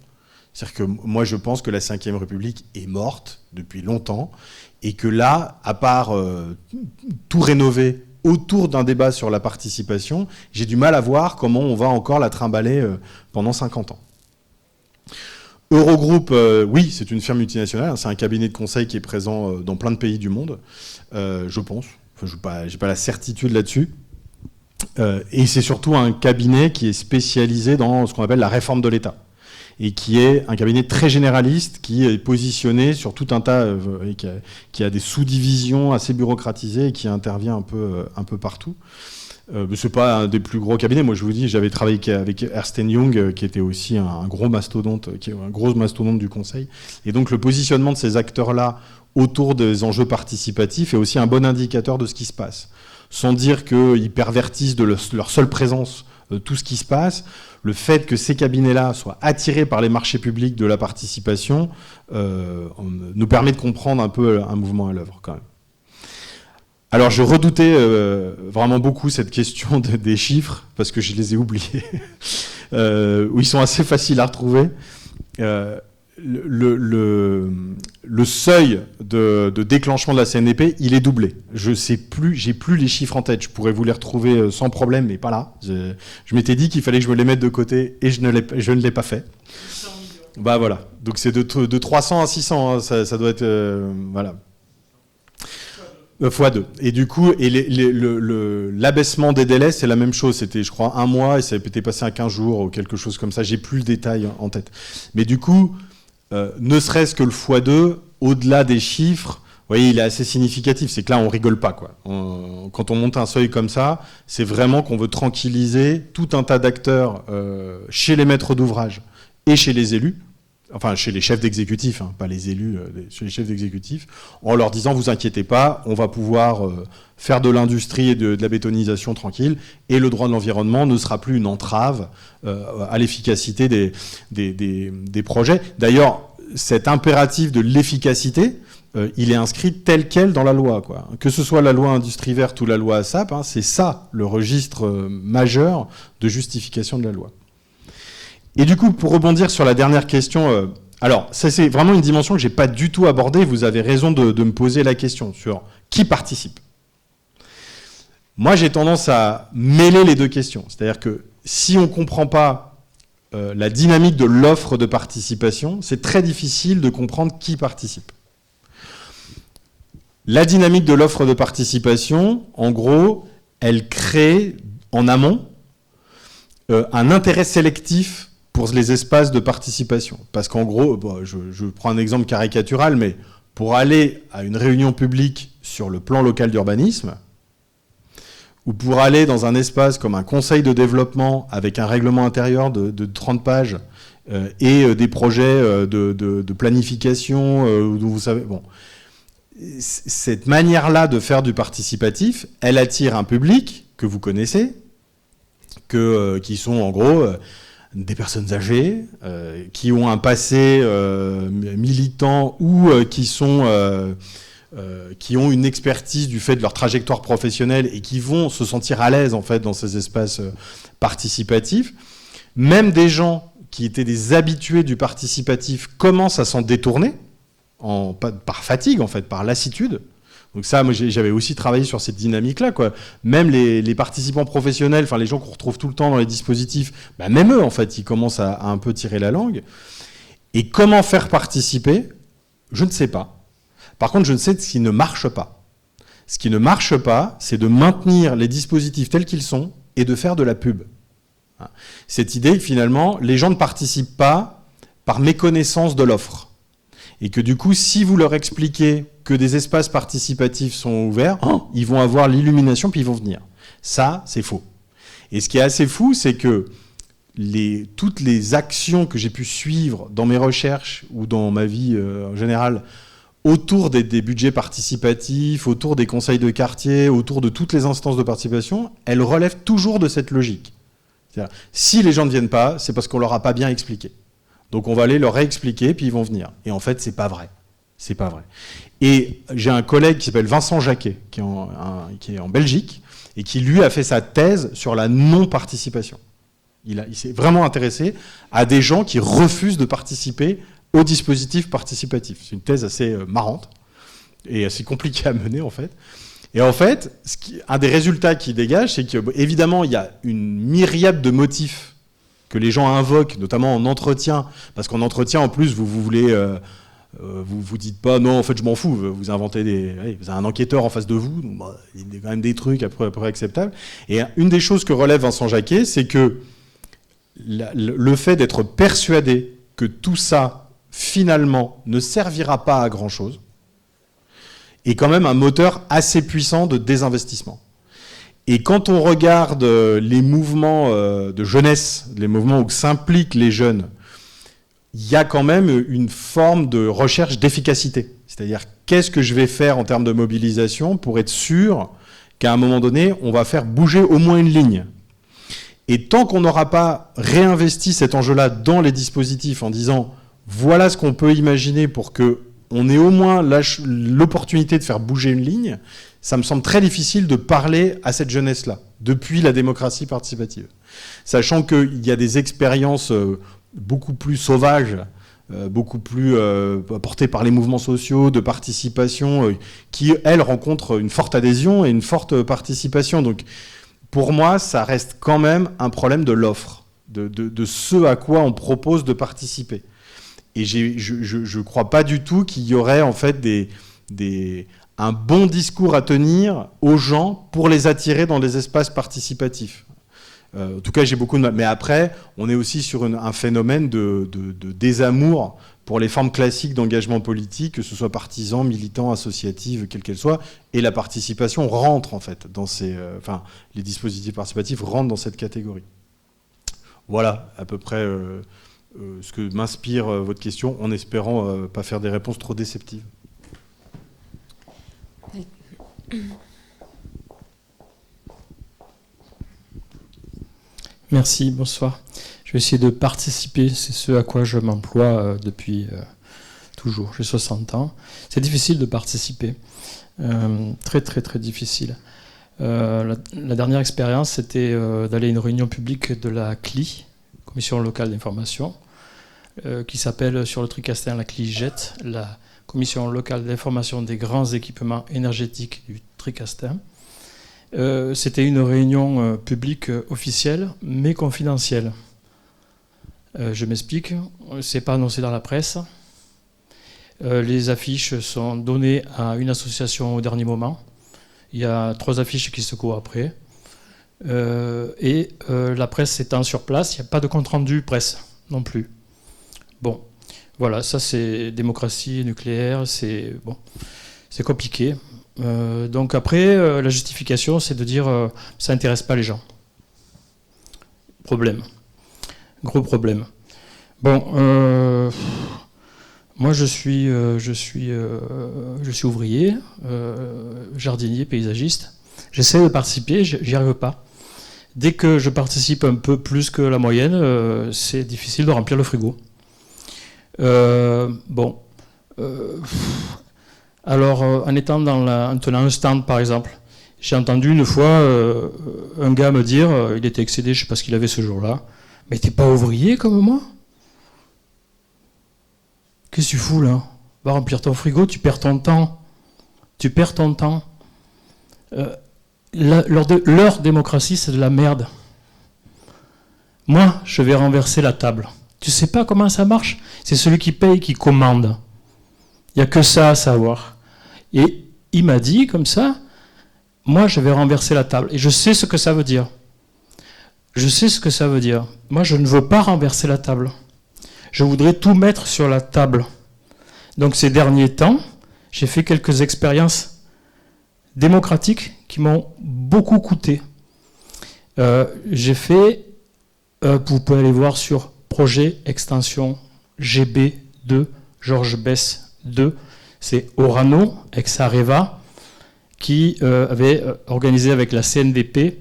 C'est-à-dire que moi, je pense que la Ve République est morte depuis longtemps et que là, à part tout rénover autour d'un débat sur la participation, j'ai du mal à voir comment on va encore la trimballer pendant 50 ans. Eurogroupe, oui, c'est une firme multinationale, c'est un cabinet de conseil qui est présent dans plein de pays du monde, je pense. Enfin, j'ai pas la certitude là-dessus. Et c'est surtout un cabinet qui est spécialisé dans ce qu'on appelle la réforme de l'État. Et qui est un cabinet très généraliste, qui est positionné sur tout un tas, qui a des sous-divisions assez bureaucratisées et qui intervient un peu partout. C'est pas un des plus gros cabinets. Moi, je vous dis, j'avais travaillé avec Ernst & Young, qui était aussi un gros mastodonte, qui est un gros mastodonte du conseil. Et donc, le positionnement de ces acteurs-là autour des enjeux participatifs est aussi un bon indicateur de ce qui se passe. Sans dire qu'ils pervertissent de leur seule présence tout ce qui se passe, le fait que ces cabinets-là soient attirés par les marchés publics de la participation nous permet de comprendre un peu un mouvement à l'œuvre, quand même. Alors, je redoutais vraiment beaucoup cette question des chiffres, parce que je les ai oubliés, où ils sont assez faciles à retrouver. Le seuil de déclenchement de la CNDP, il est doublé. J'ai plus les chiffres en tête. Je pourrais vous les retrouver sans problème, mais pas là. Je m'étais dit qu'il fallait que je me les mette de côté, et je ne l'ai pas fait. Bah voilà. Donc c'est de 300 à 600, hein. Ça doit être voilà. x2. Et du coup, l'abaissement des délais, c'est la même chose. C'était, je crois, 1 mois, et ça était passé à 15 jours ou quelque chose comme ça. J'ai plus le détail en tête. Mais du coup, ne serait-ce que le x2, au-delà des chiffres, vous voyez, il est assez significatif. C'est que là, on rigole pas, quoi. Quand on monte un seuil comme ça, c'est vraiment qu'on veut tranquilliser tout un tas d'acteurs chez les maîtres d'ouvrage et chez les élus, enfin chez les chefs d'exécutif, hein, pas les élus, chez les chefs d'exécutif, en leur disant, vous inquiétez pas, on va pouvoir faire de l'industrie et de la bétonisation tranquille, et le droit de l'environnement ne sera plus une entrave à l'efficacité des projets. D'ailleurs, cet impératif de l'efficacité, il est inscrit tel quel dans la loi, quoi. Que ce soit la loi Industrie Verte ou la loi ASAP, hein, c'est ça le registre majeur de justification de la loi. Et du coup, pour rebondir sur la dernière question, alors ça c'est vraiment une dimension que j'ai pas du tout abordée. Vous avez raison de me poser la question sur qui participe. Moi, j'ai tendance à mêler les deux questions. C'est-à-dire que si on comprend pas la dynamique de l'offre de participation, c'est très difficile de comprendre qui participe. La dynamique de l'offre de participation, en gros, elle crée en amont un intérêt sélectif pour les espaces de participation. Parce qu'en gros, bon, je prends un exemple caricatural, mais pour aller à une réunion publique sur le plan local d'urbanisme, ou pour aller dans un espace comme un conseil de développement avec un règlement intérieur de 30 pages et des projets de planification, vous savez, bon, cette manière-là de faire du participatif, elle attire un public que vous connaissez, qui sont en gros des personnes âgées, qui ont un passé militant ou qui ont une expertise du fait de leur trajectoire professionnelle et qui vont se sentir à l'aise en fait dans ces espaces participatifs. Même des gens qui étaient des habitués du participatif commencent à s'en détourner par fatigue en fait, par lassitude. Donc ça, moi, j'avais aussi travaillé sur cette dynamique-là, quoi. Même les participants professionnels, enfin les gens qu'on retrouve tout le temps dans les dispositifs, bah, même eux, en fait, ils commencent à un peu tirer la langue. Et comment faire participer ? Je ne sais pas. Par contre, je ne sais ce qui ne marche pas. Ce qui ne marche pas, c'est de maintenir les dispositifs tels qu'ils sont et de faire de la pub. Cette idée que finalement, les gens ne participent pas par méconnaissance de l'offre. Et que du coup, si vous leur expliquez que des espaces participatifs sont ouverts, ils vont avoir l'illumination puis ils vont venir. Ça, c'est faux. Et ce qui est assez fou, c'est que toutes les actions que j'ai pu suivre dans mes recherches ou dans ma vie en général autour des budgets participatifs, autour des conseils de quartier, autour de toutes les instances de participation, elles relèvent toujours de cette logique. C'est-à-dire, si les gens ne viennent pas, c'est parce qu'on leur a pas bien expliqué. Donc on va aller leur réexpliquer, puis ils vont venir. Et en fait, c'est pas vrai. C'est pas vrai. Et j'ai un collègue qui s'appelle Vincent Jacquet, qui est en Belgique, et qui lui a fait sa thèse sur la non-participation. Il s'est vraiment intéressé à des gens qui refusent de participer au dispositif participatif. C'est une thèse assez marrante et assez compliquée à mener, en fait. Et en fait, un des résultats qui dégage, c'est qu'évidemment, il y a une myriade de motifs que les gens invoquent, notamment en entretien, parce qu'en entretien, en plus, vous voulez... vous dites pas, non, en fait, je m'en fous, vous inventez vous avez un enquêteur en face de vous, donc, bah, il y a quand même des trucs à peu près acceptables. Et une des choses que relève Vincent Jacquet, c'est que le fait d'être persuadé que tout ça, finalement, ne servira pas à grand-chose, est quand même un moteur assez puissant de désinvestissement. Et quand on regarde les mouvements de jeunesse, les mouvements où s'impliquent les jeunes, il y a quand même une forme de recherche d'efficacité. C'est-à-dire, qu'est-ce que je vais faire en termes de mobilisation pour être sûr qu'à un moment donné, on va faire bouger au moins une ligne. Et tant qu'on n'aura pas réinvesti cet enjeu-là dans les dispositifs en disant, voilà ce qu'on peut imaginer pour qu'on ait au moins l'opportunité de faire bouger une ligne, ça me semble très difficile de parler à cette jeunesse-là, depuis la démocratie participative. Sachant qu'il y a des expériences beaucoup plus sauvages, beaucoup plus portées par les mouvements sociaux, de participation, qui, elles, rencontrent une forte adhésion et une forte participation. Donc, pour moi, ça reste quand même un problème de l'offre, de ce à quoi on propose de participer. Et je ne crois pas du tout qu'il y aurait en fait un bon discours à tenir aux gens pour les attirer dans des espaces participatifs. En tout cas, j'ai beaucoup de mal. Mais après, on est aussi sur un phénomène de désamour pour les formes classiques d'engagement politique, que ce soit partisan, militant, associatif, quelle qu'elle soit. Et la participation rentre, en fait, dans les dispositifs participatifs rentrent dans cette catégorie. Voilà, à peu près ce que m'inspire votre question, en espérant pas faire des réponses trop déceptives. Merci, bonsoir. Je vais essayer de participer, c'est ce à quoi je m'emploie depuis toujours. J'ai 60 ans. C'est difficile de participer, très très très difficile. La dernière expérience, c'était d'aller à une réunion publique de la CLI, Commission locale d'information, qui s'appelle sur le Tricastin la CLI-JET, la Commission locale d'information des grands équipements énergétiques du Tricastin. C'était une réunion publique officielle, mais confidentielle. Je m'explique, c'est pas annoncé dans la presse. Les affiches sont données à une association au dernier moment. Il y a 3 affiches qui se courent après. La presse étant sur place, il n'y a pas de compte-rendu presse non plus. Bon, voilà, ça c'est démocratie nucléaire, c'est compliqué. Donc après, la justification, c'est de dire ça n'intéresse pas les gens. Problème. Gros problème. Bon, moi je suis ouvrier, jardinier, paysagiste. J'essaie de participer, j'y arrive pas. Dès que je participe un peu plus que la moyenne, c'est difficile de remplir le frigo. Alors, en tenant un stand, par exemple, j'ai entendu une fois un gars me dire, il était excédé, je ne sais pas ce qu'il avait ce jour-là, « Mais t'es pas ouvrier comme moi ? Qu'est-ce que tu fous là ? Va remplir ton frigo, tu perds ton temps. Tu perds ton temps. Leur démocratie, c'est de la merde. Moi, je vais renverser la table. Tu sais pas comment ça marche ? C'est celui qui paye qui commande. Il n'y a que ça à savoir. » Et il m'a dit comme ça, moi je vais renverser la table. Et je sais ce que ça veut dire. Je sais ce que ça veut dire. Moi je ne veux pas renverser la table. Je voudrais tout mettre sur la table. Donc ces derniers temps, j'ai fait quelques expériences démocratiques qui m'ont beaucoup coûté. J'ai fait, vous pouvez aller voir sur projet extension GB2, Georges Besse 2, c'est Orano, ex-Areva, qui avait organisé avec la CNDP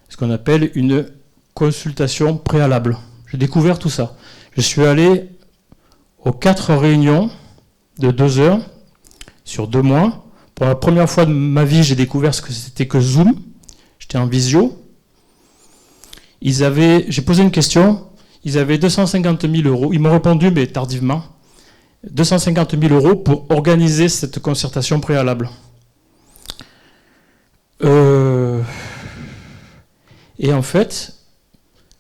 ce qu'on appelle une consultation préalable. J'ai découvert tout ça. Je suis allé aux 4 réunions de 2 heures sur 2 mois. Pour la première fois de ma vie, j'ai découvert ce que c'était que Zoom. J'étais en visio. J'ai posé une question. Ils avaient 250 000 €. Ils m'ont répondu, mais tardivement. 250 000 € pour organiser cette concertation préalable. Et en fait,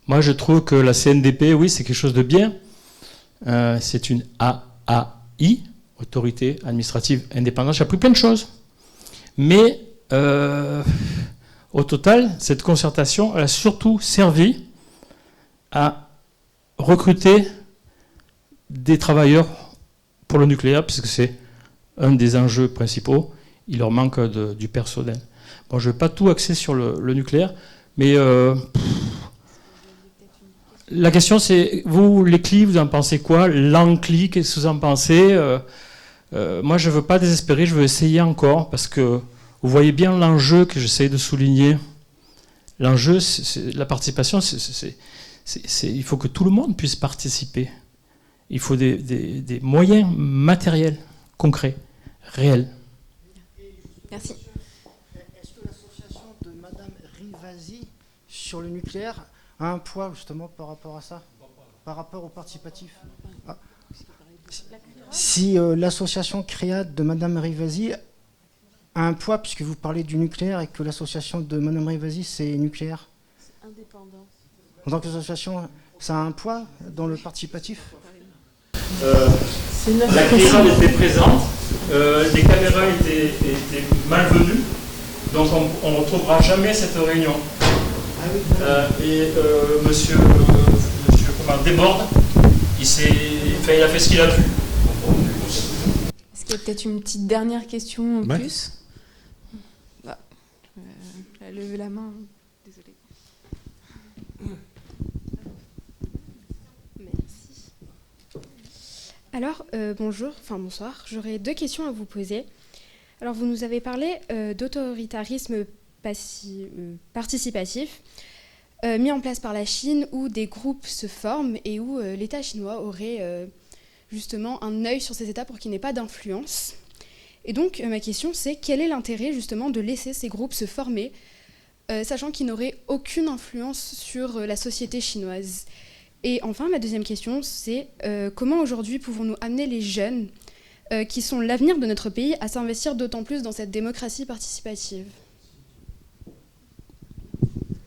moi je trouve que la CNDP, oui, c'est quelque chose de bien. C'est une AAI, Autorité Administrative Indépendante. J'ai appris plein de choses. Mais au total, cette concertation, elle a surtout servi à recruter des travailleurs pour le nucléaire, puisque c'est un des enjeux principaux. Il leur manque du personnel. Bon, je ne vais pas tout axer sur le nucléaire, mais la question c'est, vous, les CLI, vous en pensez quoi? L'ANCLI, qu'est-ce que vous en pensez? Moi, je ne veux pas désespérer, je veux essayer encore, parce que vous voyez bien l'enjeu que j'essaie de souligner. L'enjeu, la participation, il faut que tout le monde puisse participer. Il faut des moyens matériels, concrets, réels. Merci. Est-ce que l'association de Madame Rivasi sur le nucléaire a un poids justement par rapport à ça, par rapport au participatif? Si l'association CREAD de Madame Rivasi a un poids, puisque vous parlez du nucléaire et que l'association de Madame Rivasi c'est nucléaire. C'est indépendant. En tant qu'association, ça a un poids dans le participatif? La CREAD était présente, les caméras étaient malvenues, donc on ne retrouvera jamais cette réunion. Et monsieur Desbordes, il a fait ce qu'il a pu. Est-ce qu'il y a peut-être une petite dernière question en plus? Elle a levé la main. Désolée. Merci. Alors, bonsoir. J'aurais 2 questions à vous poser. Alors, vous nous avez parlé d'autoritarisme participatif mis en place par la Chine, où des groupes se forment et où l'État chinois aurait justement un œil sur ces États pour qu'il n'ait pas d'influence. Et donc, ma question, c'est quel est l'intérêt justement de laisser ces groupes se former, sachant qu'ils n'auraient aucune influence sur la société chinoise? Et enfin, ma deuxième question, c'est comment aujourd'hui pouvons-nous amener les jeunes, qui sont l'avenir de notre pays, à s'investir d'autant plus dans cette démocratie participative?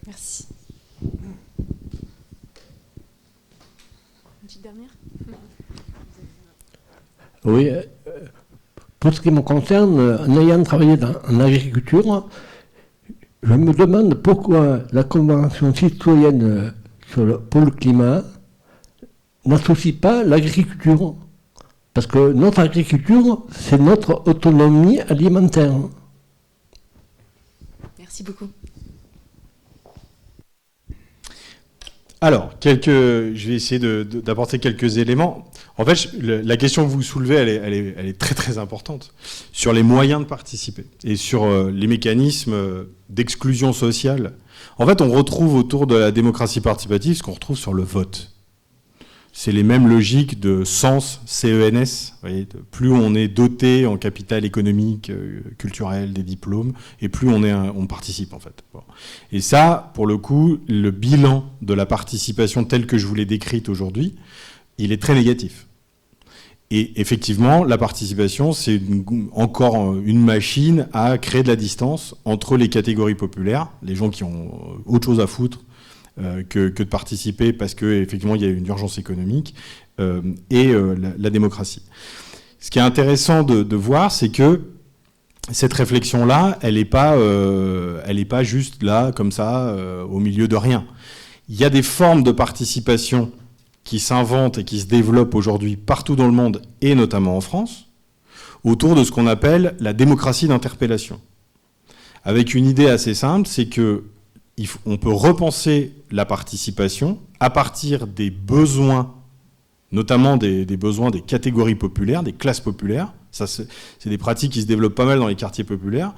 Merci. Une petite dernière? Oui, pour ce qui me concerne, en ayant travaillé en agriculture, je me demande pourquoi la Convention citoyenne pour le climat n'associe pas l'agriculture. Parce que notre agriculture, c'est notre autonomie alimentaire. Merci beaucoup. Alors, je vais essayer d'apporter quelques éléments. En fait, la question que vous soulevez, elle est très très importante sur les moyens de participer et sur les mécanismes d'exclusion sociale. En fait, on retrouve autour de la démocratie participative ce qu'on retrouve sur le vote. C'est les mêmes logiques de sens, CENS. Vous voyez, plus on est doté en capital économique, culturel, des diplômes, et plus on participe en fait. Bon. Et ça, pour le coup, le bilan de la participation telle que je vous l'ai décrite aujourd'hui, il est très négatif. Et effectivement, la participation, c'est encore une machine à créer de la distance entre les catégories populaires, les gens qui ont autre chose à foutre que de participer parce qu'effectivement, il y a une urgence économique, et la démocratie. Ce qui est intéressant de voir, c'est que cette réflexion-là, elle n'est pas juste là, comme ça, au milieu de rien. Il y a des formes de participation qui s'inventent et qui se développent aujourd'hui partout dans le monde, et notamment en France, autour de ce qu'on appelle la démocratie d'interpellation. Avec une idée assez simple, c'est que on peut repenser la participation à partir des besoins, notamment des besoins des catégories populaires, des classes populaires. Ça, c'est des pratiques qui se développent pas mal dans les quartiers populaires.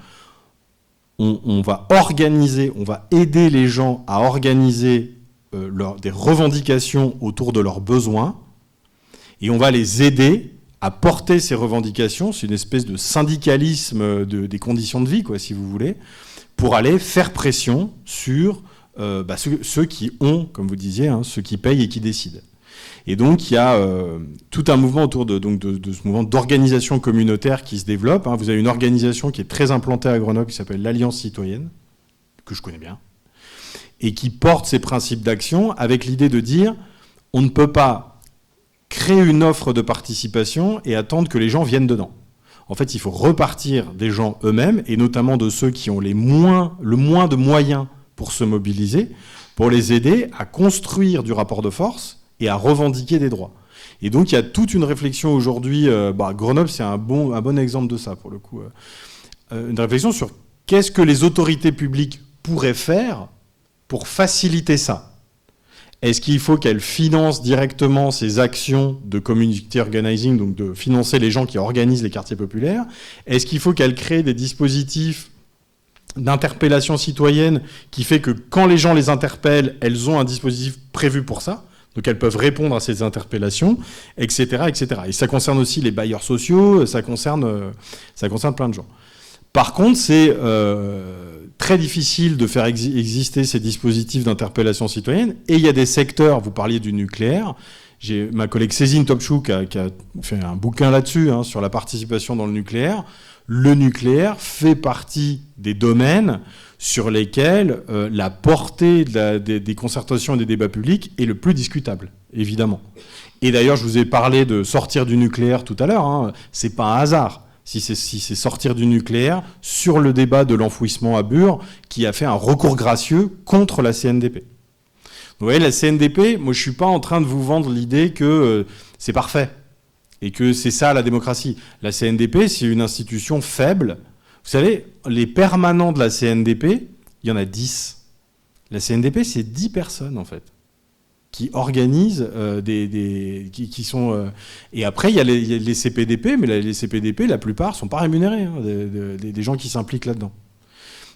On va organiser, on va aider les gens à organiser des revendications autour de leurs besoins, et on va les aider à porter ces revendications. C'est une espèce de syndicalisme des conditions de vie, quoi, si vous voulez, pour aller faire pression sur ceux qui ont, comme vous disiez, ceux qui payent et qui décident. Et donc, il y a tout un mouvement autour de ce mouvement d'organisation communautaire qui se développe. Hein. Vous avez une organisation qui est très implantée à Grenoble, qui s'appelle l'Alliance citoyenne, que je connais bien, et qui porte ces principes d'action avec l'idée de dire on ne peut pas créer une offre de participation et attendre que les gens viennent dedans. En fait, il faut repartir des gens eux-mêmes, et notamment de ceux qui ont le moins de moyens pour se mobiliser, pour les aider à construire du rapport de force et à revendiquer des droits. Et donc, il y a toute une réflexion aujourd'hui. Grenoble, c'est un bon exemple de ça, pour le coup. Une réflexion sur qu'est-ce que les autorités publiques pourraient faire pour faciliter ça. Est-ce qu'il faut qu'elles financent directement ces actions de community organizing, donc de financer les gens qui organisent les quartiers populaires? Est-ce qu'il faut qu'elles créent des dispositifs d'interpellation citoyenne qui fait que quand les gens les interpellent, elles ont un dispositif prévu pour ça? Donc elles peuvent répondre à ces interpellations, etc., etc. Et ça concerne aussi les bailleurs sociaux, ça concerne plein de gens. Par contre, c'est très difficile de faire exister ces dispositifs d'interpellation citoyenne. Et il y a des secteurs, vous parliez du nucléaire, j'ai ma collègue Cézine Topchou qui a fait un bouquin là-dessus, hein, sur la participation dans le nucléaire. Le nucléaire fait partie des domaines sur lesquels la portée des concertations et des débats publics est le plus discutable, évidemment. Et d'ailleurs, je vous ai parlé de sortir du nucléaire tout à l'heure, hein, c'est pas un hasard. Si c'est sortir du nucléaire sur le débat de l'enfouissement à Bure qui a fait un recours gracieux contre la CNDP. Donc, vous voyez, la CNDP, moi je suis pas en train de vous vendre l'idée que c'est parfait et que c'est ça la démocratie. La CNDP, c'est une institution faible. Vous savez, les permanents de la CNDP, il y en a 10. La CNDP, c'est 10 personnes en fait, qui organisent qui sont... Et après, il y a les CPDP, mais les CPDP, la plupart, ne sont pas rémunérés, hein, des gens qui s'impliquent là-dedans.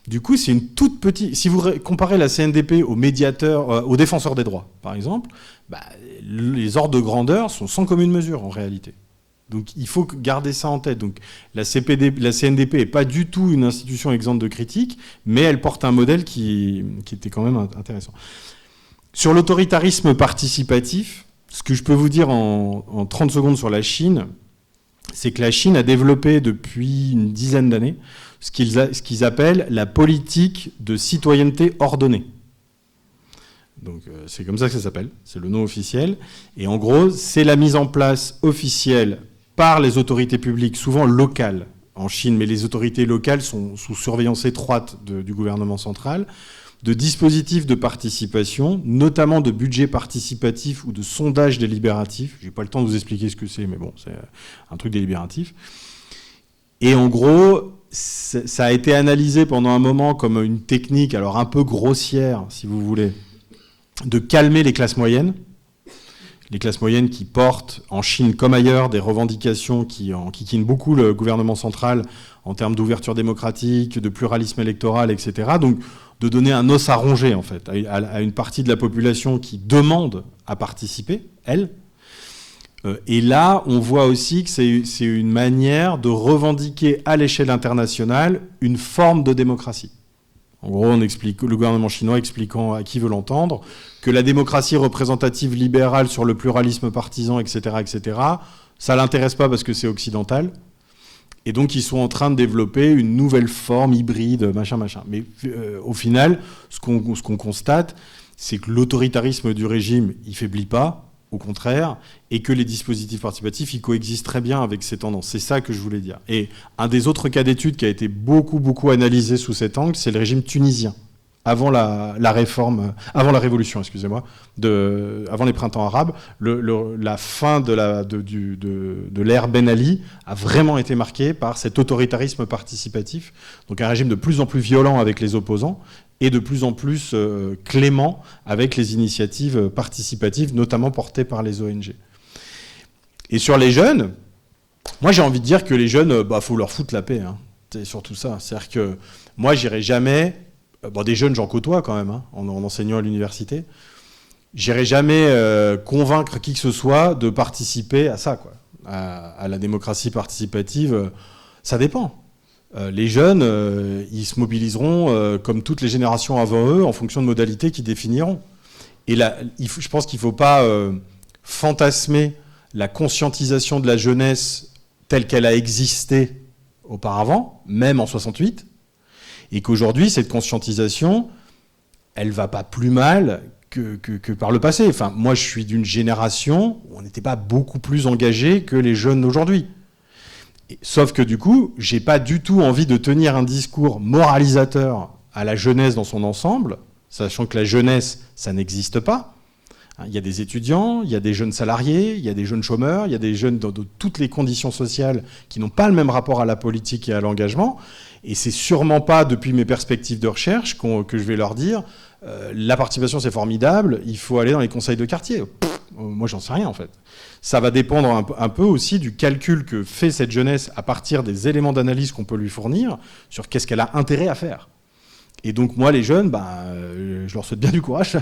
Du coup, c'est une toute petite... Si vous comparez la CNDP aux médiateurs, aux défenseurs des droits, par exemple, les ordres de grandeur sont sans commune mesure, en réalité. Donc, il faut garder ça en tête. Donc, la CNDP n'est pas du tout une institution exempte de critique, mais elle porte un modèle qui était quand même intéressant. Sur l'autoritarisme participatif, ce que je peux vous dire en 30 secondes sur la Chine, c'est que la Chine a développé depuis une dizaine d'années ce qu'ils appellent la politique de citoyenneté ordonnée. Donc c'est comme ça que ça s'appelle, c'est le nom officiel. Et en gros, c'est la mise en place officielle par les autorités publiques, souvent locales en Chine, mais les autorités locales sont sous surveillance étroite du gouvernement central, de dispositifs de participation, notamment de budget participatif ou de sondage délibératif. Je n'ai pas le temps de vous expliquer ce que c'est, mais bon, c'est un truc délibératif. Et en gros, ça a été analysé pendant un moment comme une technique, alors un peu grossière, si vous voulez, de calmer les classes moyennes. Les classes moyennes qui portent, en Chine comme ailleurs, des revendications qui enquiquinent beaucoup le gouvernement central en termes d'ouverture démocratique, de pluralisme électoral, etc. Donc, de donner un os à ronger, en fait, à une partie de la population qui demande à participer, elle. Et là, on voit aussi que c'est une manière de revendiquer à l'échelle internationale une forme de démocratie. En gros, le gouvernement chinois expliquant à qui veut l'entendre que la démocratie représentative libérale sur le pluralisme partisan, etc., ça l'intéresse pas parce que c'est occidental. Et donc, ils sont en train de développer une nouvelle forme hybride, machin. Mais au final, ce qu'on constate, c'est que l'autoritarisme du régime, il faiblit pas, au contraire, et que les dispositifs participatifs, ils coexistent très bien avec ces tendances. C'est ça que je voulais dire. Et un des autres cas d'étude qui a été beaucoup analysé sous cet angle, c'est le régime tunisien. Avant la révolution, excusez-moi, avant les printemps arabes, la fin de l'ère Ben Ali a vraiment été marquée par cet autoritarisme participatif, donc un régime de plus en plus violent avec les opposants et de plus en plus clément avec les initiatives participatives, notamment portées par les ONG. Et sur les jeunes, moi j'ai envie de dire que les jeunes, faut leur foutre la paix, hein. C'est surtout ça. C'est-à-dire que moi j'irai jamais... des jeunes, j'en côtoie quand même, hein, en enseignant à l'université. J'irai jamais convaincre qui que ce soit de participer à ça, quoi, à la démocratie participative. Ça dépend. Les jeunes, ils se mobiliseront comme toutes les générations avant eux, en fonction de modalités qu'ils définiront. Et là, je pense qu'il ne faut pas fantasmer la conscientisation de la jeunesse telle qu'elle a existé auparavant, même en 68, et qu'aujourd'hui, cette conscientisation, elle va pas plus mal que par le passé. Enfin, moi, je suis d'une génération où on n'était pas beaucoup plus engagé que les jeunes d'aujourd'hui. Sauf que du coup, j'ai pas du tout envie de tenir un discours moralisateur à la jeunesse dans son ensemble, sachant que la jeunesse, ça n'existe pas. Il y a des étudiants, il y a des jeunes salariés, il y a des jeunes chômeurs, il y a des jeunes de toutes les conditions sociales qui n'ont pas le même rapport à la politique et à l'engagement. Et c'est sûrement pas depuis mes perspectives de recherche que je vais leur dire la participation c'est formidable, il faut aller dans les conseils de quartier. Moi j'en sais rien en fait. Ça va dépendre un peu aussi du calcul que fait cette jeunesse à partir des éléments d'analyse qu'on peut lui fournir sur qu'est-ce qu'elle a intérêt à faire. Et donc moi les jeunes, je leur souhaite bien du courage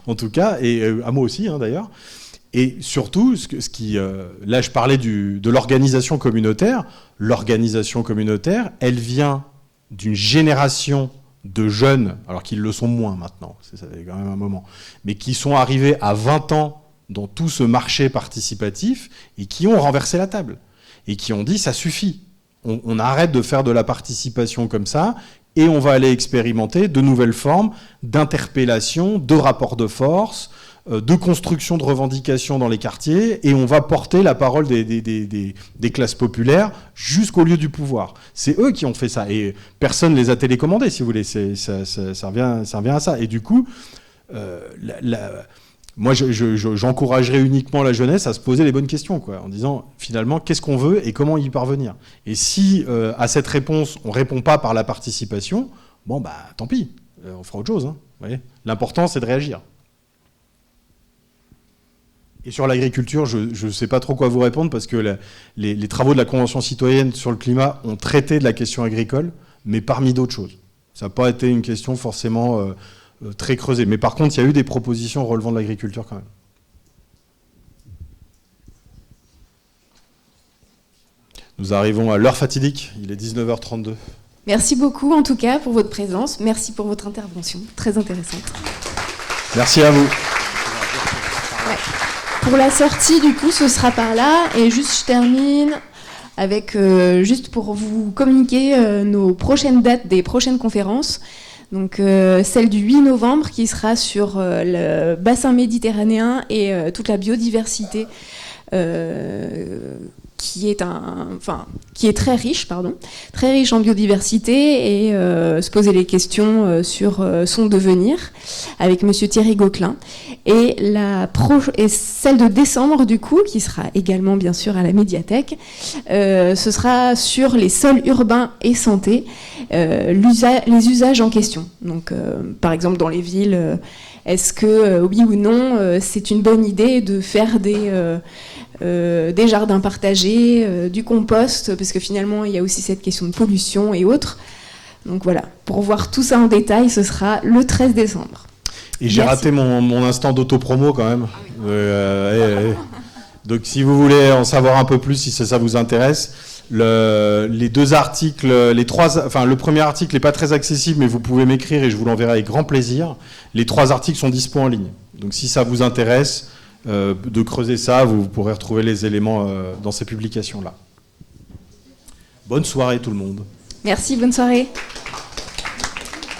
en tout cas, et à moi aussi d'ailleurs. Et surtout, là je parlais de l'organisation communautaire. L'organisation communautaire, elle vient d'une génération de jeunes, alors qu'ils le sont moins maintenant, ça fait quand même un moment, mais qui sont arrivés à 20 ans dans tout ce marché participatif et qui ont renversé la table. Et qui ont dit, ça suffit. On arrête de faire de la participation comme ça et on va aller expérimenter de nouvelles formes d'interpellation, de rapports de force, de construction de revendications dans les quartiers, et on va porter la parole des classes populaires jusqu'au lieu du pouvoir. C'est eux qui ont fait ça, et personne ne les a télécommandés, si vous voulez. Ça revient à ça. Et du coup, moi, j'encouragerais uniquement la jeunesse à se poser les bonnes questions, quoi, en disant, finalement, qu'est-ce qu'on veut et comment y parvenir. Et si, à cette réponse, on ne répond pas par la participation, tant pis, on fera autre chose. Vous voyez. L'important, c'est de réagir. Et sur l'agriculture, je ne sais pas trop quoi vous répondre parce que les travaux de la Convention citoyenne sur le climat ont traité de la question agricole, mais parmi d'autres choses. Ça n'a pas été une question forcément très creusée. Mais par contre, il y a eu des propositions relevant de l'agriculture quand même. Nous arrivons à l'heure fatidique, il est 19h32. Merci beaucoup en tout cas pour votre présence, merci pour votre intervention, très intéressante. Merci à vous. Ouais. Pour la sortie, du coup, ce sera par là. Et juste, je termine avec, juste pour vous communiquer nos prochaines dates des prochaines conférences. Donc, celle du 8 novembre qui sera sur le bassin méditerranéen et toute la biodiversité qui est très riche en biodiversité, et se poser les questions sur son devenir avec Monsieur Thierry Gauquelin. Et celle de décembre, du coup, qui sera également bien sûr à la médiathèque, ce sera sur les sols urbains et santé, les usages en question. Donc, par exemple, dans les villes, est-ce que, oui ou non, c'est une bonne idée de faire des jardins partagés, du compost, parce que finalement, il y a aussi cette question de pollution et autres. Donc voilà, pour voir tout ça en détail, ce sera le 13 décembre. Et j'ai raté mon instant d'autopromo quand même. Donc si vous voulez en savoir un peu plus, si ça vous intéresse, les deux articles, le premier article n'est pas très accessible, mais vous pouvez m'écrire et je vous l'enverrai avec grand plaisir. Les 3 articles sont dispo en ligne. Donc si ça vous intéresse de creuser ça, vous pourrez retrouver les éléments dans ces publications-là. Bonne soirée tout le monde. Merci, bonne soirée.